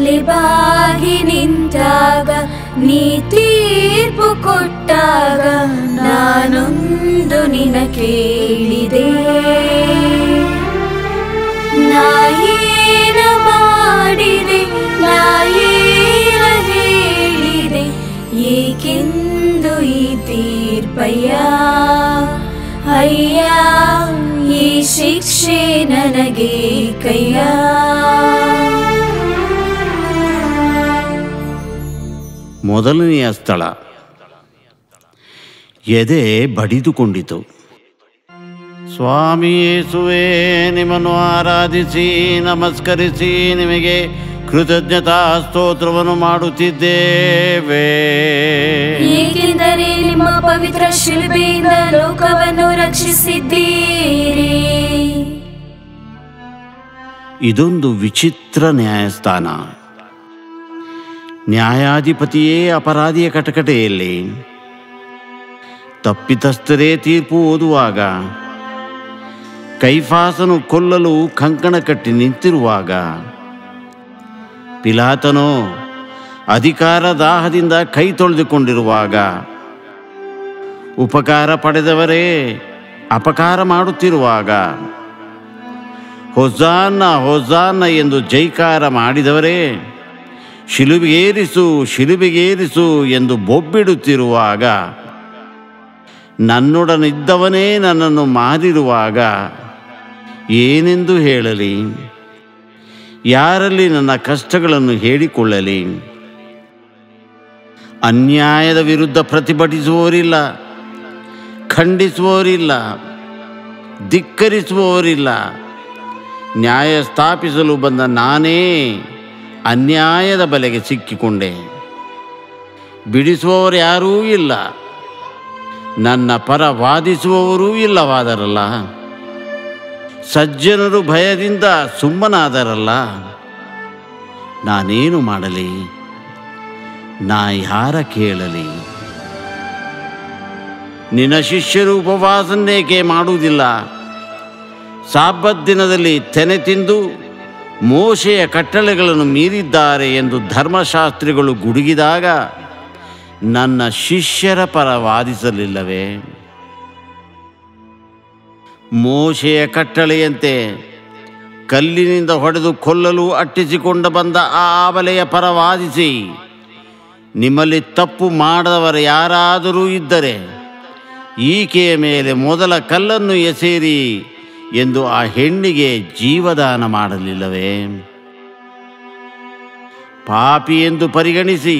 ತಲೆಬಾಗಿ ನಿಂತಾಗ ನೀ ತೀರ್ಪು ಕೊಟ್ಟಾಗ ನಾನೊಂದು ನಿನ ಕೇಳಿದೆ, ನಾ ಏನ ಮಾಡಿದೆ, ನಾ ಏನ ಹೇಳಿದೆ, ಏಕೆಂದು ಈ ತೀರ್ಪಯ್ಯ, ಅಯ್ಯ ಈ ಶಿಕ್ಷೆ ನನಗೆ ಕಯ್ಯ. ಮೊದಲನೆಯ ಸ್ಥಳ. ಎದೆ ಬಡಿದುಕೊಂಡಿತು. ಸ್ವಾಮಿ ಯೇಸುವೇ, ನಿಮ್ಮನ್ನು ಆರಾಧಿಸಿ ನಮಸ್ಕರಿಸಿ ನಿಮಗೆ ಕೃತಜ್ಞತಾ ಸ್ತೋತ್ರವನ್ನು ಮಾಡುತ್ತಿದ್ದೇವೆ, ಏಕೆಂದರೆ ನಿಮ್ಮ ಪವಿತ್ರ ಶಿಲುಬೆಯಿಂದ ಲೋಕವನ್ನು ರಕ್ಷಿಸಿದ್ದೀರಿ. ಇದೊಂದು ವಿಚಿತ್ರ ನ್ಯಾಯಸ್ಥಾನ. ನ್ಯಾಯಾಧಿಪತಿಯೇ ಅಪರಾಧಿಯ ಕಟಕಟೆಯಲ್ಲಿ, ತಪ್ಪಿತಸ್ಥರೇ ತೀರ್ಪು ಓದುವಾಗ, ಕೈಫಾಸನು ಕೊಲ್ಲಲು ಕಂಕಣ ಕಟ್ಟಿ ನಿಂತಿರುವಾಗ, ಪಿಲಾತನು ಅಧಿಕಾರ ದಾಹದಿಂದ ಕೈ ತೊಳೆದುಕೊಂಡಿರುವಾಗ, ಉಪಕಾರ ಪಡೆದವರೇ ಅಪಕಾರ ಮಾಡುತ್ತಿರುವಾಗ, ಹೊಸಾನ್ನ ಹೊಸಾನ್ನ ಎಂದು ಜೈಕಾರ ಮಾಡಿದವರೇ ಶಿಲುಬೆಗೇರಿಸು ಶಿಲುಬೆಗೇರಿಸು ಎಂದು ಬೊಬ್ಬಿಡುತ್ತಿರುವಾಗ, ನನ್ನೊಡನಿದ್ದವನೇ ನನ್ನನ್ನು ಮಾರಿರುವಾಗ ಏನೆಂದು ಹೇಳಲಿ? ಯಾರಲ್ಲಿ ನನ್ನ ಕಷ್ಟಗಳನ್ನು ಹೇಳಿಕೊಳ್ಳಲಿ? ಅನ್ಯಾಯದ ವಿರುದ್ಧ ಪ್ರತಿಭಟಿಸುವವರಿಲ್ಲ, ಖಂಡಿಸುವವರಿಲ್ಲ, ಧಿಕ್ಕರಿಸುವವರಿಲ್ಲ. ನ್ಯಾಯ ಸ್ಥಾಪಿಸಲು ಬಂದ ನಾನೇ ಅನ್ಯಾಯದ ಬಲೆಗೆ ಸಿಕ್ಕಿಕೊಂಡೆ. ಬಿಡಿಸುವವರು ಯಾರೂ ಇಲ್ಲ, ನನ್ನ ಪರ ವಾದಿಸುವವರೂ ಇಲ್ಲವಾದರಲ್ಲ. ಸಜ್ಜನರು ಭಯದಿಂದ ಸುಮ್ಮನಾದರಲ್ಲ. ನಾನೇನು ಮಾಡಲಿ? ನಾ ಯಾರ ಕೇಳಲಿ? ನಿನ್ನ ಶಿಷ್ಯರು ಉಪವಾಸನ್ನೇಕೆ ಮಾಡುವುದಿಲ್ಲ? ಸಾಬ್ಬತ್ ದಿನದಲ್ಲಿ ತೆನೆ ತಿಂದು ಮೋಶೆಯ ಕಟ್ಟಳೆಗಳನ್ನು ಮೀರಿದ್ದಾರೆ ಎಂದು ಧರ್ಮಶಾಸ್ತ್ರಿಗಳು ಗುಡುಗಿದಾಗ ನನ್ನ ಶಿಷ್ಯರ ಪರ ವಾದಿಸಲಿಲ್ಲವೇ? ಮೋಶೆಯ ಕಟ್ಟಳೆಯಂತೆ ಕಲ್ಲಿನಿಂದ ಹೊಡೆದು ಕೊಲ್ಲಲು ಅಟ್ಟಿಸಿಕೊಂಡು ಬಂದ ಆ ಆಬಲೆಯ ಪರ ವಾದಿಸಿ, ನಿಮ್ಮಲ್ಲಿ ತಪ್ಪು ಮಾಡದವರು ಯಾರಾದರೂ ಇದ್ದರೆ ಈಕೆಯ ಮೇಲೆ ಮೊದಲ ಕಲ್ಲನ್ನು ಎಸೆಯಿರಿ ಎಂದು ಆ ಹೆಣ್ಣಿಗೆ ಜೀವದಾನ ಮಾಡಲಿಲ್ಲವೇ? ಪಾಪಿ ಎಂದು ಪರಿಗಣಿಸಿ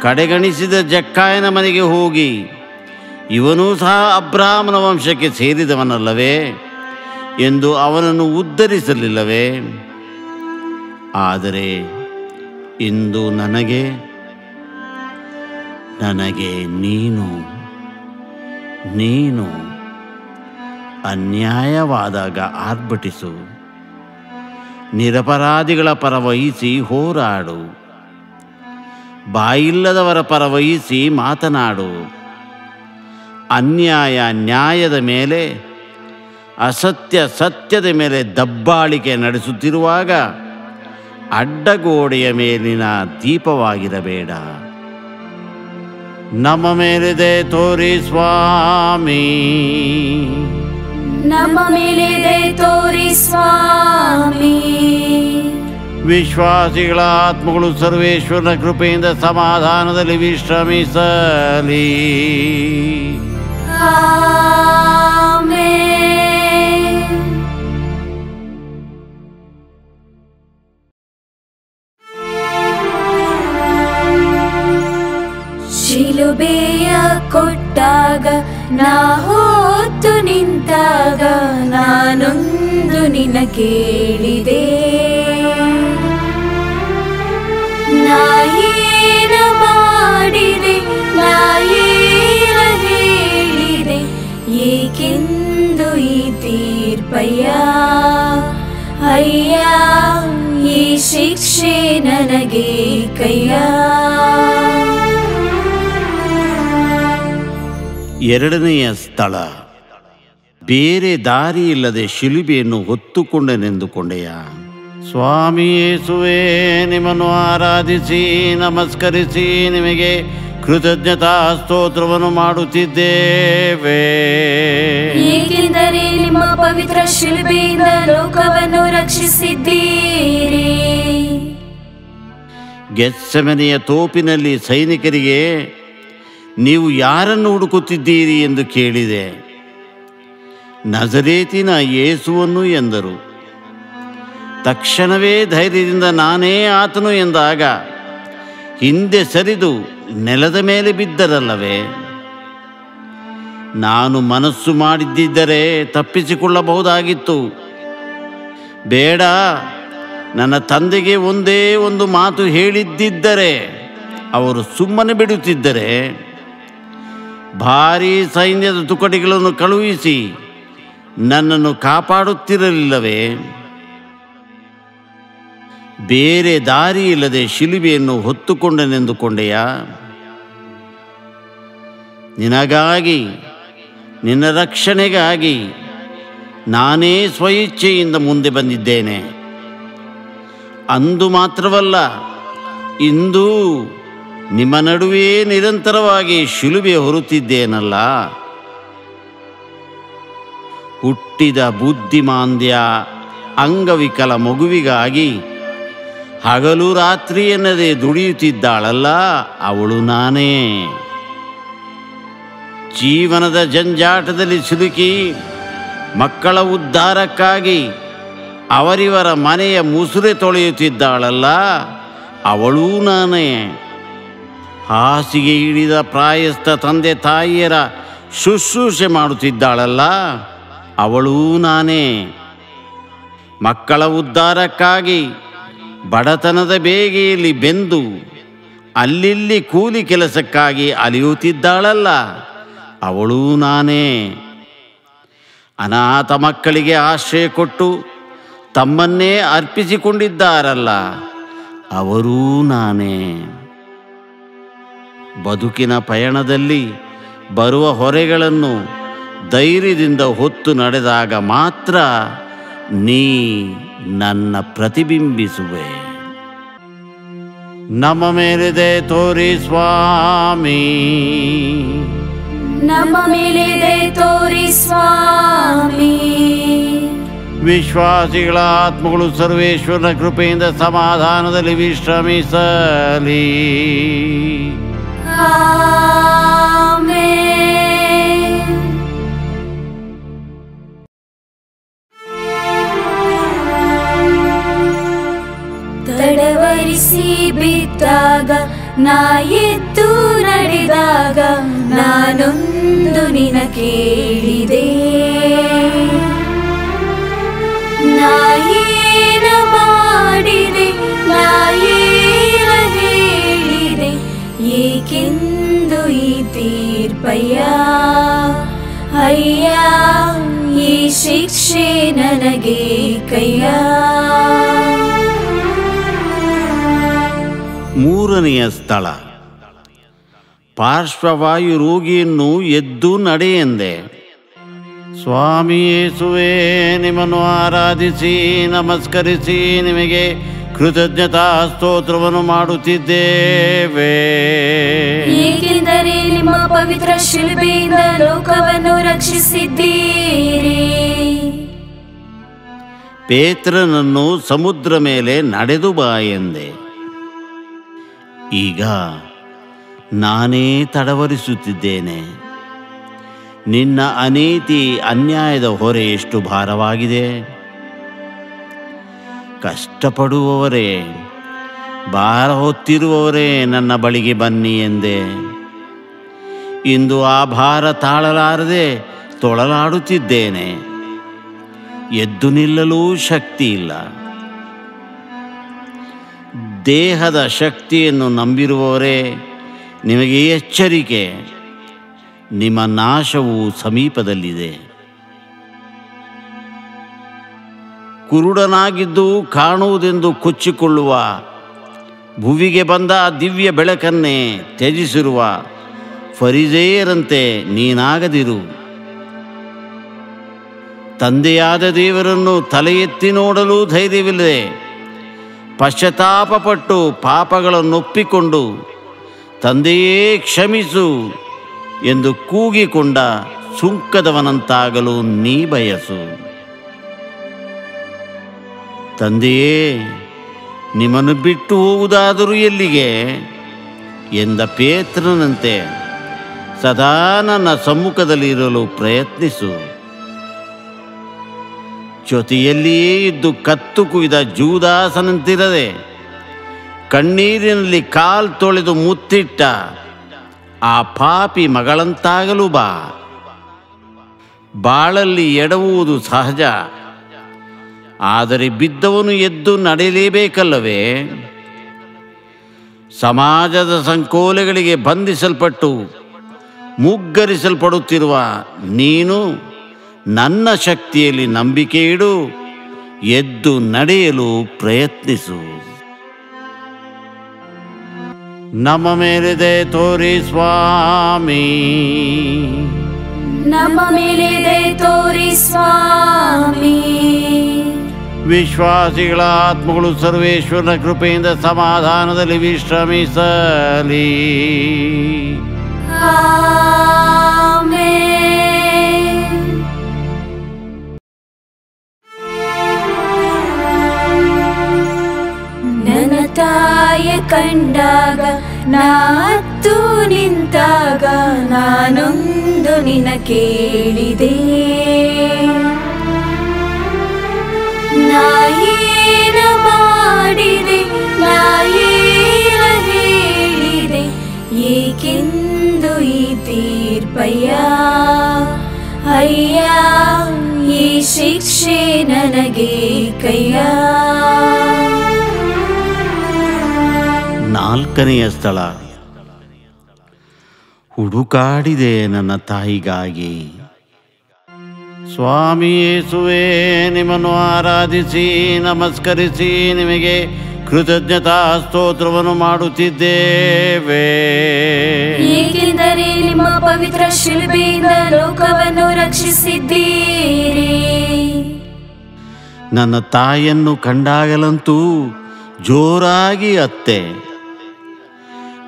ಕಡೆಗಣಿಸಿದ ಜಕ್ಕಾಯನ ಮನೆಗೆ ಹೋಗಿ, ಇವನೂ ಸಹ ಅಬ್ರಾಮನ ವಂಶಕ್ಕೆ ಸೇರಿದವನಲ್ಲವೇ ಎಂದು ಅವನನ್ನು ಉದ್ಧರಿಸಲಿಲ್ಲವೇ? ಆದರೆ ಇಂದು ನನಗೆ ನೀನು ಅನ್ಯಾಯವಾದಾಗ ಆರ್ಭಟಿಸು, ನಿರಪರಾಧಿಗಳ ಪರ ವಹಿಸಿ ಹೋರಾಡು, ಬಾಯಿಲ್ಲದವರ ಪರ ವಹಿಸಿ ಮಾತನಾಡು. ಅನ್ಯಾಯ ನ್ಯಾಯದ ಮೇಲೆ, ಅಸತ್ಯ ಸತ್ಯದ ಮೇಲೆ ದಬ್ಬಾಳಿಕೆ ನಡೆಸುತ್ತಿರುವಾಗ ಅಡ್ಡಗೋಡೆಯ ಮೇಲಿನ ದೀಪವಾಗಿರಬೇಡ. ನಮ್ಮ ಮೇಲಿದೆ ತೋರಿ ಸ್ವಾಮಿ, ನಮ್ಮ ಮೇಲಿದೆ ತೋರಿ ಸ್ವಾಮಿ. ವಿಶ್ವಾಸಿಗಳ ಆತ್ಮಗಳು ಸರ್ವೇಶ್ವರನ ಕೃಪೆಯಿಂದ ಸಮಾಧಾನದಲ್ಲಿ ವಿಶ್ರಮಿಸಲಿ. ಶಿಲುಬೆಯ ಕೊಟ್ಟಾಗ ನಾ ಹೊತ್ತು ನಿಂತಾಗ ನಾನೊಂದು ನಿನ ಕೇಳಿದೆ, ನಾ ಏನ ಮಾಡಿದೆ, ನಾ ಏನ ಹೇಳಿದೆ, ಏಕೆಂದು ಈ ತೀರ್ಪಯ್ಯ, ಅಯ್ಯ ಈ ಶಿಕ್ಷೆ ನನಗೆ ಕಯ್ಯ. ಎರಡನೆಯ ಸ್ಥಳ. ಬೇರೆ ದಾರಿ ಇಲ್ಲದೆ ಶಿಲುಬೆಯನ್ನು ಹೊತ್ತುಕೊಂಡೆನೆಂದುಕೊಂಡೆಯ? ಸ್ವಾಮಿ ಯೇಸುವೇ, ನಿಮ್ಮನ್ನು ಆರಾಧಿಸಿ ನಮಸ್ಕರಿಸಿ ನಿಮಗೆ ಕೃತಜ್ಞತಾ ಸ್ತೋತ್ರವನ್ನು ಮಾಡುತ್ತಿದ್ದೇವೆ. ಏಕೆಂದರೆ ನಿಮ್ಮ ಪವಿತ್ರ ಶಿಲುಬೆಯಿಂದ ಲೋಕವನ್ನು ರಕ್ಷಿಸಿದ್ದೀರಿ. ಗೆತ್ಸೆಮನೆಯ ತೋಪಿನಲ್ಲಿ ಸೈನಿಕರಿಗೆ ನೀವು ಯಾರನ್ನು ಹುಡುಕುತ್ತಿದ್ದೀರಿ ಎಂದು ಕೇಳಿದೆ. ನಜರೇತಿನ ಯೇಸುವನ್ನು ಎಂದರು. ತಕ್ಷಣವೇ ಧೈರ್ಯದಿಂದ ನಾನೇ ಆತನು ಎಂದಾಗ ಹಿಂದೆ ಸರಿದು ನೆಲದ ಮೇಲೆ ಬಿದ್ದರಲ್ಲವೇ. ನಾನು ಮನಸ್ಸು ಮಾಡಿದ್ದರೆ ತಪ್ಪಿಸಿಕೊಳ್ಳಬಹುದಾಗಿತ್ತು. ಬೇಡ, ನನ್ನ ತಂದೆಗೆ ಒಂದೇ ಒಂದು ಮಾತು ಹೇಳಿದ್ದಿದ್ದರೆ ಅವರು ಸುಮ್ಮನೆ ಬಿಡುತ್ತಿದ್ದರೆ ಭಾರೀ ಸೈನ್ಯದ ತುಕಡಿಗಳನ್ನು ಕಳುಹಿಸಿ ನನ್ನನ್ನು ಕಾಪಾಡುತ್ತಿರಲಿಲ್ಲವೇ. ಬೇರೆ ದಾರಿ ಇಲ್ಲದೆ ಶಿಲುಬೆಯನ್ನು ಹೊತ್ತುಕೊಂಡನೆಂದುಕೊಂಡೆಯಾ? ನಿನಗಾಗಿ, ನಿನ್ನ ರಕ್ಷಣೆಗಾಗಿ ನಾನೇ ಸ್ವಇಚ್ಛೆಯಿಂದ ಮುಂದೆ ಬಂದಿದ್ದೇನೆ. ಅಂದು ಮಾತ್ರವಲ್ಲ, ಇಂದು ನಿಮ್ಮ ನಡುವೆ ನಿರಂತರವಾಗಿ ಶಿಲುಬೆ ಹೊರುತ್ತಿದ್ದೇನಲ್ಲ. ಹುಟ್ಟಿದ ಬುದ್ಧಿಮಾಂದ್ಯ ಅಂಗವಿಕಲ ಮಗುವಿಗಾಗಿ ಹಗಲು ರಾತ್ರಿ ಎನ್ನದೆ ದುಡಿಯುತ್ತಿದ್ದಾಳಲ್ಲ, ಅವಳು ನಾನೇ. ಜೀವನದ ಜಂಜಾಟದಲ್ಲಿ ಸಿಲುಕಿ ಮಕ್ಕಳ ಉದ್ಧಾರಕ್ಕಾಗಿ ಅವರಿವರ ಮನೆಯ ಮುಸುರೆ ತೊಳೆಯುತ್ತಿದ್ದಾಳಲ್ಲ, ಅವಳೂ ನಾನೇ. ಹಾಸಿಗೆ ಹಿಡಿದ ಪ್ರಾಯಸ್ಥ ತಂದೆ ತಾಯಿಯರ ಶುಶ್ರೂಷೆ ಮಾಡುತ್ತಿದ್ದಾಳಲ್ಲ, ಅವಳೂ ನಾನೇ. ಮಕ್ಕಳ ಉದ್ಧಾರಕ್ಕಾಗಿ ಬಡತನದ ಬೇಗೆಯಲ್ಲಿ ಬೆಂದು ಅಲ್ಲಿಲ್ಲಿ ಕೂಲಿ ಕೆಲಸಕ್ಕಾಗಿ ಅಲಿಯುತ್ತಿದ್ದಾಳಲ್ಲ, ಅವಳೂ ನಾನೇ. ಅನಾಥ ಮಕ್ಕಳಿಗೆ ಆಶ್ರಯ ಕೊಟ್ಟು ತಮ್ಮನ್ನೇ ಅರ್ಪಿಸಿಕೊಂಡಿದ್ದಾರಲ್ಲ, ಅವರೂ ನಾನೇ. ಬದುಕಿನ ಪಯಣದಲ್ಲಿ ಬರುವ ಹೊರೆಗಳನ್ನು ಧೈರ್ಯದಿಂದ ಹೊತ್ತು ನಡೆದಾಗ ಮಾತ್ರ ನೀ ನನ್ನ ಪ್ರತಿಬಿಂಬಿಸುವೆ. ನಮ್ಮ ಮೇಲಿದೆ ತೋರಿ ಸ್ವಾಮಿ, ನಮ್ಮ ಮೇಲಿದೆ ತೋರಿ ಸ್ವಾಮಿ. ವಿಶ್ವಾಸಿಗಳ ಆತ್ಮಗಳು ಸರ್ವೇಶ್ವರನ ಕೃಪೆಯಿಂದ ಸಮಾಧಾನದಲ್ಲಿ ವಿಶ್ರಮಿಸಲಿ. ತಡವರಿಸಿ ಬಿದ್ದಾಗ ನಾ ಎದ್ದು ನಡೆದಾಗ ನಾನೊಂದು ನಿನ ಕೇಳಿದೆ. ನಾ ಏನ ಮಾಡಿದೆ, ನಾ ಏನ ಹೇಳಿದೆ, ಏಕೆಂದು ಈ ತೀರ್ಪಯ್ಯ. ಅಯ್ಯ, ಈ ಶಿಕ್ಷೆ ನನಗೆ ಕಯ್ಯ. ಮೂರನೆಯ ಸ್ಥಳ. ಪಾರ್ಶ್ವವಾಯು ರೋಗಿಯನ್ನು ಎದ್ದು ನಡೆ ಎಂದೆ. ಸ್ವಾಮಿ ಯೇಸುವೇ, ನಿಮ್ಮನ್ನು ಆರಾಧಿಸಿ ನಮಸ್ಕರಿಸಿ ನಿಮಗೆ ಕೃತಜ್ಞತಾ ಸ್ತೋತ್ರವನ್ನು ಮಾಡುತ್ತಿದ್ದೇವೆ. ಏಕೆಂದರೆ ನಿಮ್ಮ ಪವಿತ್ರ ಶಿಲುಬೆಯಿಂದ ಲೋಕವನ್ನು ರಕ್ಷಿಸಿದ್ದೀರಿ. ಪೇತ್ರನನ್ನು ಸಮುದ್ರ ಮೇಲೆ ನಡೆದು ಬಾ ಎಂದೆ. ಈಗ ನಾನೇ ತಡವರಿಸುತ್ತಿದ್ದೇನೆ. ನಿನ್ನ ಅನೀತಿ ಅನ್ಯಾಯದ ಹೊರೆ ಎಷ್ಟು ಭಾರವಾಗಿದೆ. ಕಷ್ಟಪಡುವವರೇ, ಭಾರ ಹೊತ್ತಿರುವವರೇ ನನ್ನ ಬಳಿಗೆ ಬನ್ನಿ ಎಂದೆ. ಇಂದು ಆ ಭಾರ ತಾಳಲಾರದೆ ತೊಳಲಾಡುತ್ತಿದ್ದೇನೆ. ಎದ್ದು ನಿಲ್ಲಲೂ ಶಕ್ತಿ ಇಲ್ಲ. ದೇಹದ ಶಕ್ತಿಯನ್ನು ನಂಬಿರುವವರೇ, ನಿಮಗೆ ಎಚ್ಚರಿಕೆ, ನಿಮ್ಮ ನಾಶವು ಸಮೀಪದಲ್ಲಿದೆ. ಕುರುಡನಾಗಿದ್ದು ಕಾಣುವುದೆಂದು ಕೊಚ್ಚಿಕೊಳ್ಳುವ, ಭುವಿಗೆ ಬಂದ ದಿವ್ಯ ಬೆಳಕನ್ನೇ ತ್ಯಜಿಸಿರುವ ಫರಿಸೇಯರಂತೆ ನೀನಾಗದಿರು. ತಂದೆಯಾದ ದೇವರನ್ನು ತಲೆ ಎತ್ತಿ ನೋಡಲು ಧೈರ್ಯವಿಲ್ಲದೆ ಪಶ್ಚಾತ್ತಾಪಪಟ್ಟು ಪಾಪಗಳನ್ನೊಪ್ಪಿಕೊಂಡು ತಂದೆಯೇ ಕ್ಷಮಿಸು ಎಂದು ಕೂಗಿಕೊಂಡ ಸುಂಕದವನಂತಾಗಲು ನೀ ಬಯಸು. ತಂದೆಯೇ, ನಿಮ್ಮನ್ನು ಬಿಟ್ಟು ಹೋಗುವುದಾದರೂ ಎಲ್ಲಿಗೆ ಎಂದ ಪೇತ್ರನಂತೆ ಸದಾ ನನ್ನ ಸಮ್ಮುಖದಲ್ಲಿರಲು ಪ್ರಯತ್ನಿಸು. ಜೊತೆಯಲ್ಲಿಯೇ ಇದ್ದು ಕತ್ತು ಕುಯ್ದ ಜೂದಾಸನಂತಿರದೆ ಕಣ್ಣೀರಿನಲ್ಲಿ ಕಾಲು ತೊಳೆದು ಮುತ್ತಿಟ್ಟ ಆ ಪಾಪಿ ಮಗಳಂತಾಗಲು ಬಾ. ಬಾಳಲ್ಲಿ ಎಡವುವುದು ಸಹಜ, ಆದರೆ ಬಿದ್ದವನು ಎದ್ದು ನಡೆಯಲೇಬೇಕಲ್ಲವೇ? ಸಮಾಜದ ಸಂಕೋಲೆಗಳಿಗೆ ಬಂಧಿಸಲ್ಪಟ್ಟು ಮುಗ್ಗರಿಸಲ್ಪಡುತ್ತಿರುವ ನೀನು ನನ್ನ ಶಕ್ತಿಯಲ್ಲಿ ನಂಬಿಕೆ ಇಡು, ಎದ್ದು ನಡೆಯಲು ಪ್ರಯತ್ನಿಸು. ನಮ್ಮ ಮೇಲೆ ದಯೆ ತೋರಿ ಸ್ವಾಮಿ, ನಮ್ಮ ಮೇಲೆ ದಯೆ ತೋರಿ ಸ್ವಾಮಿ. ವಿಶ್ವಾಸಿಗಳ ಆತ್ಮಗಳು ಸರ್ವೇಶ್ವರನ ಕೃಪೆಯಿಂದ ಸಮಾಧಾನದಲ್ಲಿ ವಿಶ್ರಮಿಸಲಿ. ನನ್ನ ತಾಯ ಕಂಡಾಗ ನಾತ್ತು ನಿಂತಾಗ ನಾನೊಂದು ನಿನ ಕೇಳಿದೆ. ನಾಯೇನ ಮಾಡಿದೆ, ನಾಯೇನ ಹೇಳಿದೆ, ಏಕೆಂದು ಈ ತೀರ್ಪಯ್ಯ ಅಯ್ಯ, ಈ ಶಿಕ್ಷೆ ನನಗೆ ಕಯ್ಯ. 4ನೆಯ ಸ್ಥಳ. ಹುಡುಕಾಡಿದೆ ನನ್ನ ತಾಯಿಗಾಗಿ. ಸ್ವಾಮಿ ಯೇಸುವೇ, ನಿಮ್ಮನ್ನು ಆರಾಧಿಸಿ ನಮಸ್ಕರಿಸಿ ನಿಮಗೆ ಕೃತಜ್ಞತಾ ಸ್ತೋತ್ರವನ್ನು ಮಾಡುತ್ತಿದ್ದೇವೆ. ಏಕೆಂದರೆ ನಿಮ್ಮ ಪವಿತ್ರ ಶಿಲುಬೆಯಿಂದ ಲೋಕವನ್ನು ರಕ್ಷಿಸಿದ್ದೀರಿ. ನನ್ನ ತಾಯಿಯನ್ನು ಕಂಡಾಗಲಂತೂ ಜೋರಾಗಿ ಅತ್ತೆ.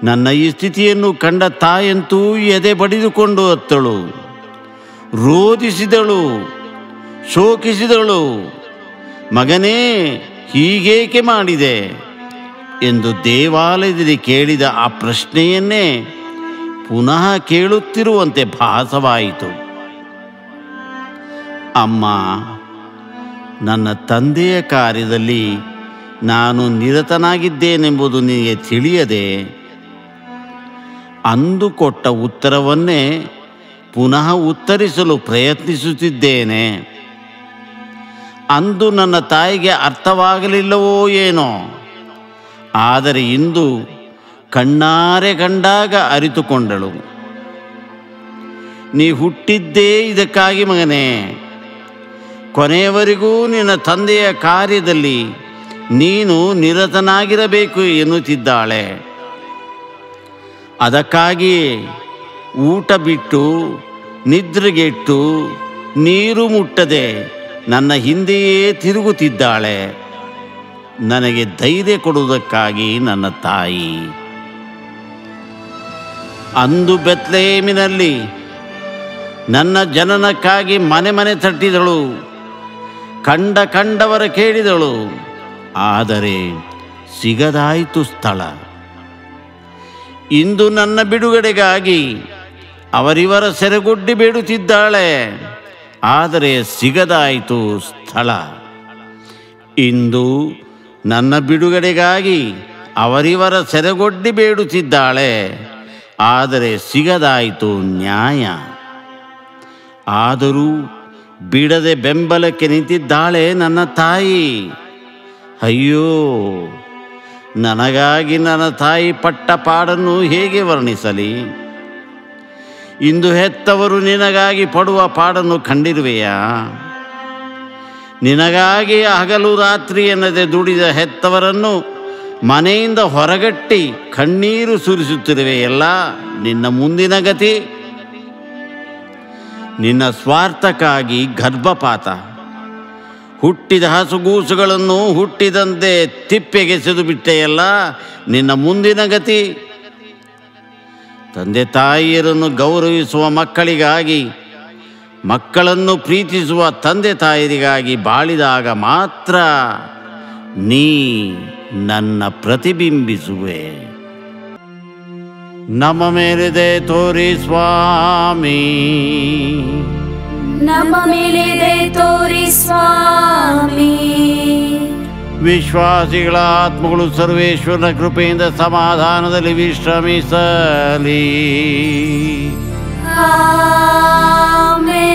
ನನ್ನ ಈ ಸ್ಥಿತಿಯನ್ನು ಕಂಡ ತಾಯಂತೂ ಎದೆ ಬಡಿದುಕೊಂಡು ಅತ್ತಳು, ರೋಧಿಸಿದಳು, ಶೋಕಿಸಿದಳು. ಮಗನೇ, ಹೀಗೇಕೆ ಮಾಡಿದೆ ಎಂದು ದೇವಾಲಯದಲ್ಲಿ ಕೇಳಿದ ಆ ಪ್ರಶ್ನೆಯನ್ನೇ ಪುನಃ ಕೇಳುತ್ತಿರುವಂತೆ ಭಾಸವಾಯಿತು. ಅಮ್ಮ, ನನ್ನ ತಂದೆಯ ಕಾರ್ಯದಲ್ಲಿ ನಾನು ನಿರತನಾಗಿದ್ದೇನೆಂಬುದು ನಿನಗೆ ತಿಳಿಯದೆ ಅಂದು ಕೊಟ್ಟ ಉತ್ತರವನ್ನೇ ಪುನಃ ಉತ್ತರಿಸಲು ಪ್ರಯತ್ನಿಸುತ್ತಿದ್ದೇನೆ. ಅಂದು ನನ್ನ ತಾಯಿಗೆ ಅರ್ಥವಾಗಲಿಲ್ಲವೋ ಏನೋ, ಆದರೆ ಇಂದು ಕಣ್ಣಾರೆ ಕಂಡಾಗ ಅರಿತುಕೊಂಡಳು. ನೀ ಹುಟ್ಟಿದ್ದೇ ಇದಕ್ಕಾಗಿ ಮಗನೇ. ಕೊನೆಯವರೆಗೂ ನಿನ್ನ ತಂದೆಯ ಕಾರ್ಯದಲ್ಲಿ ನೀನು ನಿರತನಾಗಿರಬೇಕು ಎನ್ನುತ್ತಿದ್ದಾಳೆ. ಅದಕ್ಕಾಗಿ ಊಟ ಬಿಟ್ಟು, ನಿದ್ರೆಗೆಟ್ಟು, ನೀರು ಮುಟ್ಟದೆ ನನ್ನ ಹಿಂದೆಯೇ ತಿರುಗುತ್ತಿದ್ದಾಳೆ. ನನಗೆ ಧೈರ್ಯ ಕೊಡುವುದಕ್ಕಾಗಿ ನನ್ನ ತಾಯಿ. ಅಂದು ಬೆತ್ಲೆಹೇಮಿನಲ್ಲಿ ನನ್ನ ಜನನಕ್ಕಾಗಿ ಮನೆ ಮನೆ ತಟ್ಟಿದಳು, ಕಂಡವರ ಕೇಳಿದಳು, ಆದರೆ ಸಿಗದಾಯಿತು ಸ್ಥಳ. ಇಂದು ನನ್ನ ಬಿಡುಗಡೆಗಾಗಿ ಅವರಿವರ ಸೆರೆಗೊಡ್ಡಿ ಬೇಡುತ್ತಿದ್ದಾಳೆ, ಆದರೆ ಸಿಗದಾಯಿತು ಸ್ಥಳ. ಇಂದು ನನ್ನ ಬಿಡುಗಡೆಗಾಗಿ ಅವರಿವರ ಸೆರೆಗೊಡ್ಡಿ ಬೇಡುತ್ತಿದ್ದಾಳೆ, ಆದರೆ ಸಿಗದಾಯಿತು ನ್ಯಾಯ. ಆದರೂ ಬಿಡದೆ ಬೆಂಬಲಕ್ಕೆ ನಿಂತಿದ್ದಾಳೆ ನನ್ನ ತಾಯಿ. ಅಯ್ಯೋ, ನನಗಾಗಿ ನನ್ನ ತಾಯಿ ಪಟ್ಟ ಪಾಡನ್ನು ಹೇಗೆ ವರ್ಣಿಸಲಿ? ಇಂದು ಹೆತ್ತವರು ನಿನಗಾಗಿ ಪಡುವ ಪಾಡನ್ನು ಕಂಡಿರುವೆಯಾ? ನಿನಗಾಗಿ ಹಗಲು ರಾತ್ರಿ ಎನ್ನದೆ ದುಡಿದ ಹೆತ್ತವರನ್ನು ಮನೆಯಿಂದ ಹೊರಗಟ್ಟಿ ಕಣ್ಣೀರು ಸುರಿಸುತ್ತಿರುವೆಯಲ್ಲ, ನಿನ್ನ ಮುಂದಿನ ಗತಿ? ನಿನ್ನ ಸ್ವಾರ್ಥಕ್ಕಾಗಿ ಗರ್ಭಪಾತ, ಹುಟ್ಟಿದ ಹಸುಗೂಸುಗಳನ್ನು ಹುಟ್ಟಿದಂತೆ ತಿಪ್ಪೆಗೆಸೆದು ಬಿಟ್ಟೆಯಲ್ಲ, ನಿನ್ನ ಮುಂದಿನ ಗತಿ. ತಂದೆ ತಾಯಿಯರನ್ನು ಗೌರವಿಸುವ ಮಕ್ಕಳಿಗಾಗಿ, ಮಕ್ಕಳನ್ನು ಪ್ರೀತಿಸುವ ತಂದೆ ತಾಯರಿಗಾಗಿ ಬಾಳಿದಾಗ ಮಾತ್ರ ನೀ ನನ್ನ ಪ್ರತಿಬಿಂಬಿಸುವೆ. ನಮ್ಮ ಮೇಲಿದೆ ತೋರಿ ಸ್ವಾಮಿ, ನಮ್ಮ ಮೇಲಿದೆ ತೋರಿ ಸ್ವಾಮಿ. ವಿಶ್ವಾಸಿಗಳ ಆತ್ಮಗಳು ಸರ್ವೇಶ್ವರನ ಕೃಪೆಯಿಂದ ಸಮಾಧಾನದಲ್ಲಿ ವಿಶ್ರಮಿಸಲಿ. ಆಮೆನ್.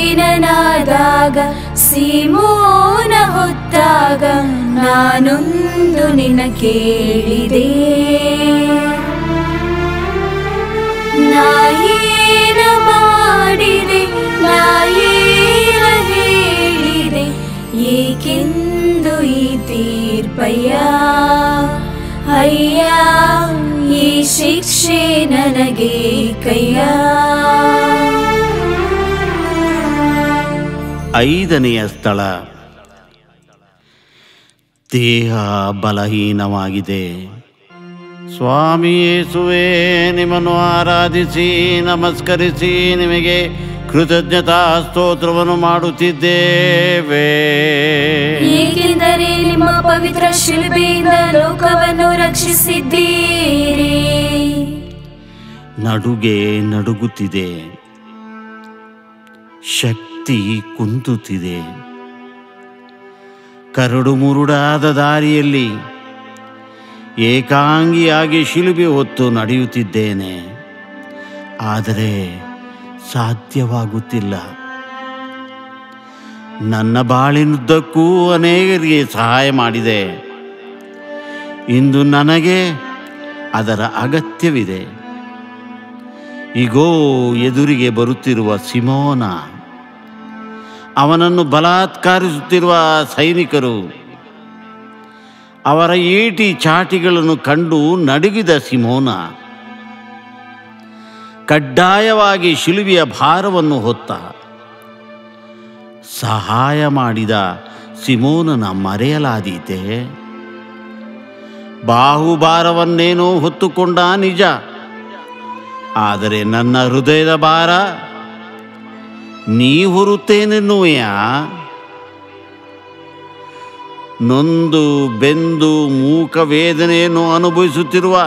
ಬಲಹೀನನಾದಾಗ ಸೀಮೋನ ಹೊತ್ತಾಗ ನಾನೊಂದು ನಿನ್ನ ಕೇಳಿದೆ. ನಾಯೇನ ಮಾಡಿದೆ, ನಾಯೇನ ಹೇಳಿದೆ, ಏಕೆಂದು ಈ ತೀರ್ಪಯ್ಯ, ಅಯ್ಯ ಈ ಶಿಕ್ಷೆ ನನಗೆ ಕಯ್ಯ. 5ನೆಯ ಸ್ಥಳ. ದೇಹ ಬಲಹೀನವಾಗಿದೆ. ಸ್ವಾಮಿ ಯೇಸುವೇ, ನಿಮ್ಮನ್ನು ಆರಾಧಿಸಿ ನಮಸ್ಕರಿಸಿ ನಿಮಗೆ ಕೃತಜ್ಞತಾ ಸ್ತೋತ್ರವನ್ನು ಮಾಡುತ್ತಿದ್ದೇವೆ. ಏಕೆಂದರೆ ನಿಮ್ಮ ಪವಿತ್ರ ಶಿಲುಬೆಯಿಂದ ಲೋಕವನ್ನು ರಕ್ಷಿಸಿದ್ದೀರಿ. ನಡುಗೆ ನಡುಗುತ್ತಿದೆ, ಶಕ್ತಿ ಕುಂದುತ್ತಿದೆ. ಕರಡು ಮುರುಡಾದ ದಾರಿಯಲ್ಲಿ ಏಕಾಂಗಿಯಾಗಿ ಶಿಲುಬೆ ಹೊತ್ತು ನಡೆಯುತ್ತಿದ್ದೇನೆ, ಆದರೆ ಸಾಧ್ಯವಾಗುತ್ತಿಲ್ಲ. ನನ್ನ ಬಾಳಿನುದ್ದಕ್ಕೂ ಅನೇಕರಿಗೆ ಸಹಾಯ ಮಾಡಿದೆ. ಇಂದು ನನಗೆ ಅದರ ಅಗತ್ಯವಿದೆ. ಈಗೋ ಎದುರಿಗೆ ಬರುತ್ತಿರುವ ಸಿಮೋನ, ಅವನನ್ನು ಬಲಾತ್ಕಾರಿಸುತ್ತಿರುವ ಸೈನಿಕರು, ಅವರ ಈಟಿ ಚಾಟಿಗಳನ್ನು ಕಂಡು ನಡುಗಿದ ಸಿಮೋನ, ಕಡ್ಡಾಯವಾಗಿ ಶಿಲುಬೆಯ ಭಾರವನ್ನು ಹೊತ್ತ ಸಹಾಯ ಮಾಡಿದ ಸಿಮೋನನ ಮರೆಯಲಾದೀತೆ. ಬಾಹುಭಾರವನ್ನೇನೋ ಹೊತ್ತುಕೊಂಡ ನಿಜ, ಆದರೆ ನನ್ನ ಹೃದಯದ ಭಾರ ನೀ ಹೊರುತ್ತೇನೆನ್ನುವೆಯಾ? ನೊಂದು ಬೆಂದು ಮೂಕ ವೇದನೆಯನ್ನು ಅನುಭವಿಸುತ್ತಿರುವ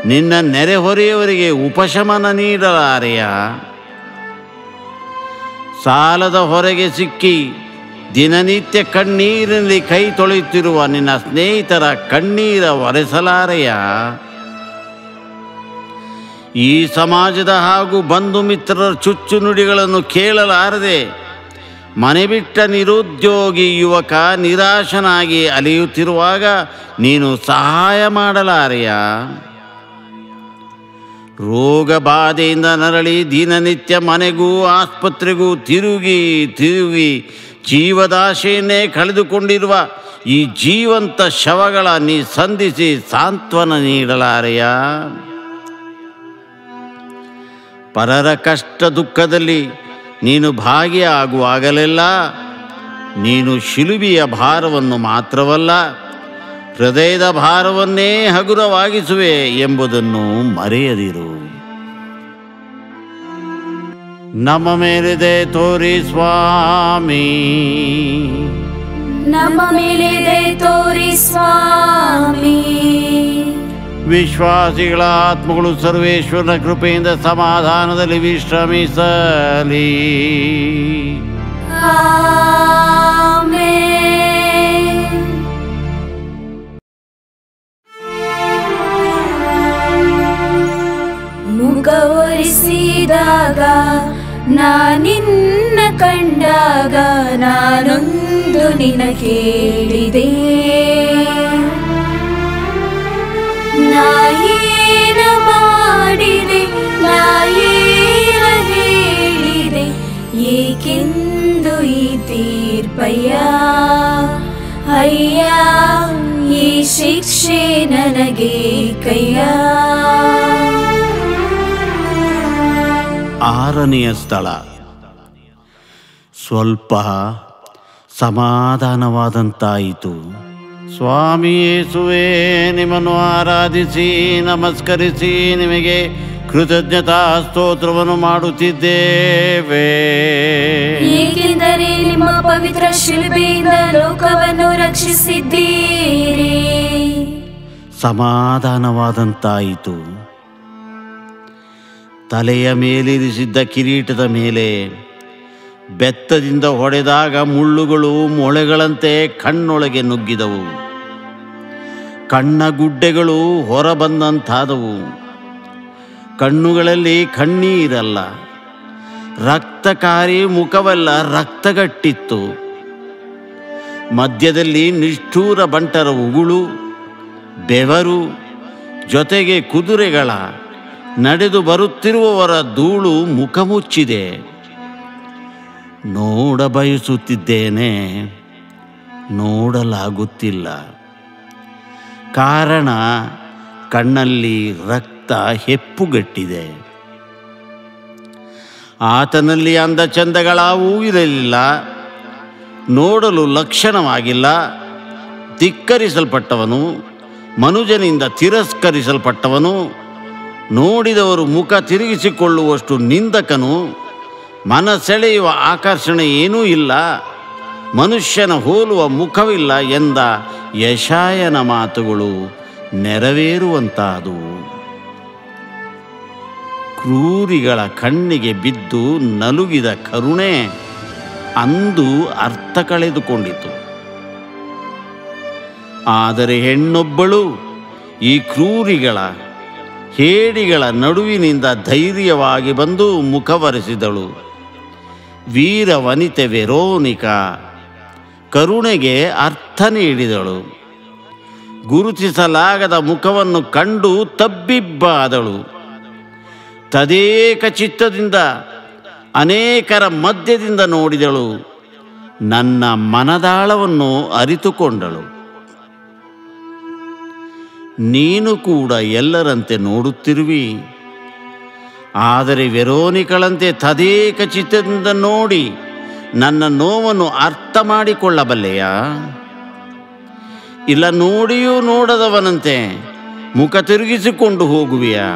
ನಿನ್ನ ನೆರೆಹೊರೆಯವರಿಗೆ ಉಪಶಮನ ನೀಡಲಾರೆಯ? ಸಾಲದ ಹೊರಗೆ ಸಿಕ್ಕಿ ದಿನನಿತ್ಯ ಕಣ್ಣೀರಿನಲ್ಲಿ ಕೈ ತೊಳೆಯುತ್ತಿರುವ ನಿನ್ನ ಸ್ನೇಹಿತರ ಕಣ್ಣೀರ ಒರೆಸಲಾರೆಯ? ಈ ಸಮಾಜದ ಹಾಗೂ ಬಂಧು ಮಿತ್ರರ ಚುಚ್ಚು ನುಡಿಗಳನ್ನು ಕೇಳಲಾರದೆ ಮನೆ ಬಿಟ್ಟ ನಿರುದ್ಯೋಗಿ ಯುವಕ ನಿರಾಶನಾಗಿ ಅಲೆಯುತ್ತಿರುವಾಗ ನೀನು ಸಹಾಯ ಮಾಡಲಾರೆಯ? ರೋಗ ಬಾಧೆಯಿಂದ ನರಳಿ ದಿನನಿತ್ಯ ಮನೆಗೂ ಆಸ್ಪತ್ರೆಗೂ ತಿರುಗಿ ತಿರುಗಿ ಜೀವದಾಶೆಯನ್ನೇ ಕಳೆದುಕೊಂಡಿರುವ ಈ ಜೀವಂತ ಶವಗಳ ನೀ ಸಂಧಿಸಿ ಸಾಂತ್ವನ ನೀಡಲಾರೆಯ? ಪರರ ಕಷ್ಟ ದುಃಖದಲ್ಲಿ ನೀನು ಭಾಗಿಯಾಗುವಾಗಲೆಲ್ಲ ನೀನು ಶಿಲುಬೆಯ ಭಾರವನ್ನು ಮಾತ್ರವಲ್ಲ, ಹೃದಯದ ಭಾರವನ್ನೇ ಹಗುರವಾಗಿಸುವೆ ಎಂಬುದನ್ನು ಮರೆಯದಿರು. ನಮ್ಮ ಮೇಲಿದೆ ತೋರಿ ಸ್ವಾಮಿ, ನಮ್ಮ ಮೇಲಿದೆ ತೋರಿ ಸ್ವಾಮಿ. ವಿಶ್ವಾಸಿಗಳ ಆತ್ಮಗಳು ಸರ್ವೇಶ್ವರನ ಕೃಪೆಯಿಂದ ಸಮಾಧಾನದಲ್ಲಿ ವಿಶ್ರಮಿಸಲಿ. ಆಮೆನ್. ಮುಖ ಒರೆಸಿದಾಗ ನಾನಿನ್ನ ಕಂಡಾಗ ನಾನೊಂದು ನಿನ ಕೇಳಿದೆ. ನಾಯೇನ ಮಾಡಿದೆ, ನಾಯೇನ ಹೇಳಿದೆ, ಏಕೆಂದು ಈ ತೀರ್ಪಯ್ಯ, ಅಯ್ಯ ಈ ಶಿಕ್ಷೆ ನನಗೆ ಕಯ್ಯ. 6ನೆಯ ಸ್ಥಳ. ಸ್ವಲ್ಪ ಸಮಾಧಾನವಾದಂತಾಯಿತು. ಸ್ವಾಮಿ ಯೇಸುವೇ, ನಿಮ್ಮನ್ನು ಆರಾಧಿಸಿ ನಮಸ್ಕರಿಸಿ ನಿಮಗೆ ಕೃತಜ್ಞತಾ ಸ್ತೋತ್ರವನ್ನು ಮಾಡುತ್ತಿದ್ದೇವೆ. ಏಕೆಂದರೆ ನಿಮ್ಮ ಪವಿತ್ರ ಶಿಲುಬೆಯಿಂದ ಲೋಕವನ್ನು ರಕ್ಷಿಸಿದ್ದೀರಿ. ಸಮಾಧಾನವಾದಂತಾಯಿತು. ತಲೆಯ ಮೇಲಿರಿಸಿದ್ದ ಕಿರೀಟದ ಮೇಲೆ ಬೆತ್ತದಿಂದ ಹೊಡೆದಾಗ ಮುಳ್ಳುಗಳು ಮೊಳೆಗಳಂತೆ ಕಣ್ಣೊಳಗೆ ನುಗ್ಗಿದವು. ಕಣ್ಣಗುಡ್ಡೆಗಳು ಹೊರಬಂದಂತಾದವು. ಕಣ್ಣುಗಳಲ್ಲಿ ಕಣ್ಣೀರಲ್ಲ, ರಕ್ತಕಾರಿ ಮುಖವೆಲ್ಲ ರಕ್ತಗಟ್ಟಿತ್ತು. ಮಧ್ಯದಲ್ಲಿ ನಿಷ್ಠೂರ ಬಂಟರ ಉಗುಳು, ಬೆವರು, ಜೊತೆಗೆ ಕುದುರೆಗಳ ನಡೆದು ಬರುತ್ತಿರುವವರ ಧೂಳು ಮುಖ ಮುಚ್ಚಿದೆ. ನೋಡಬಯಸುತ್ತಿದ್ದೇನೆ, ನೋಡಲಾಗುತ್ತಿಲ್ಲ. ಕಾರಣ ಕಣ್ಣಲ್ಲಿ ರಕ್ತ ಹೆಪ್ಪುಗಟ್ಟಿದೆ. ಆತನಲ್ಲಿ ಅಂದ ಚಂದಗಳಾವೂ ಇರಲಿಲ್ಲ, ನೋಡಲು ಲಕ್ಷಣವಾಗಿಲ್ಲ. ಧಿಕ್ಕರಿಸಲ್ಪಟ್ಟವನು, ಮನುಜನಿಂದ ತಿರಸ್ಕರಿಸಲ್ಪಟ್ಟವನು, ನೋಡಿದವರು ಮುಖ ತಿರುಗಿಸಿಕೊಳ್ಳುವಷ್ಟು ನಿಂದಕನು, ಮನಸೆಳೆಯುವ ಆಕರ್ಷಣೆ ಏನೂ ಇಲ್ಲ, ಮನುಷ್ಯನ ಹೋಲುವ ಮುಖವಿಲ್ಲ ಎಂದ ಯೆಶಾಯನ ಮಾತುಗಳು ನೆರವೇರುವಂತಾದವು. ಕ್ರೂರಿಗಳ ಕಣ್ಣಿಗೆ ಬಿದ್ದು ನಲುಗಿದ ಕರುಣೆ ಅಂದು ಅರ್ಥ ಕಳೆದುಕೊಂಡಿತು. ಆದರೆ ಹೆಣ್ಣೊಬ್ಬಳು ಈ ಕ್ರೂರಿಗಳ ಹೇಡಿಗಳ ನಡುವಿನಿಂದ ಧೈರ್ಯವಾಗಿ ಬಂದು ಮುಖವರೆಸಿದಳು. ವೀರ ವನಿತೆ ವೆರೋನಿಕಾ ಕರುಣೆಗೆ ಅರ್ಥ ನೀಡಿದಳು. ಗುರುತಿಸಲಾಗದ ಮುಖವನ್ನು ಕಂಡು ತಬ್ಬಿಬ್ಬಾದಳು. ತದೇಕ ಚಿತ್ತದಿಂದ ಅನೇಕರ ಮಧ್ಯದಿಂದ ನೋಡಿದಳು. ನನ್ನ ಮನದಾಳವನ್ನು ಅರಿತುಕೊಂಡಳು. ನೀನು ಕೂಡ ಎಲ್ಲರಂತೆ ನೋಡುತ್ತಿರುವಿ, ಆದರೆ ವೆರೋನಿಕಳಂತೆ ತದೇಕ ಚಿತ್ತದಿಂದ ನೋಡಿ ನನ್ನ ನೋವನ್ನು ಅರ್ಥ ಮಾಡಿಕೊಳ್ಳಬಲ್ಲೆಯಾ? ಇಲ್ಲ ನೋಡಿಯೂ ನೋಡದವನಂತೆ ಮುಖ ತಿರುಗಿಸಿಕೊಂಡು ಹೋಗುವೆಯಾ?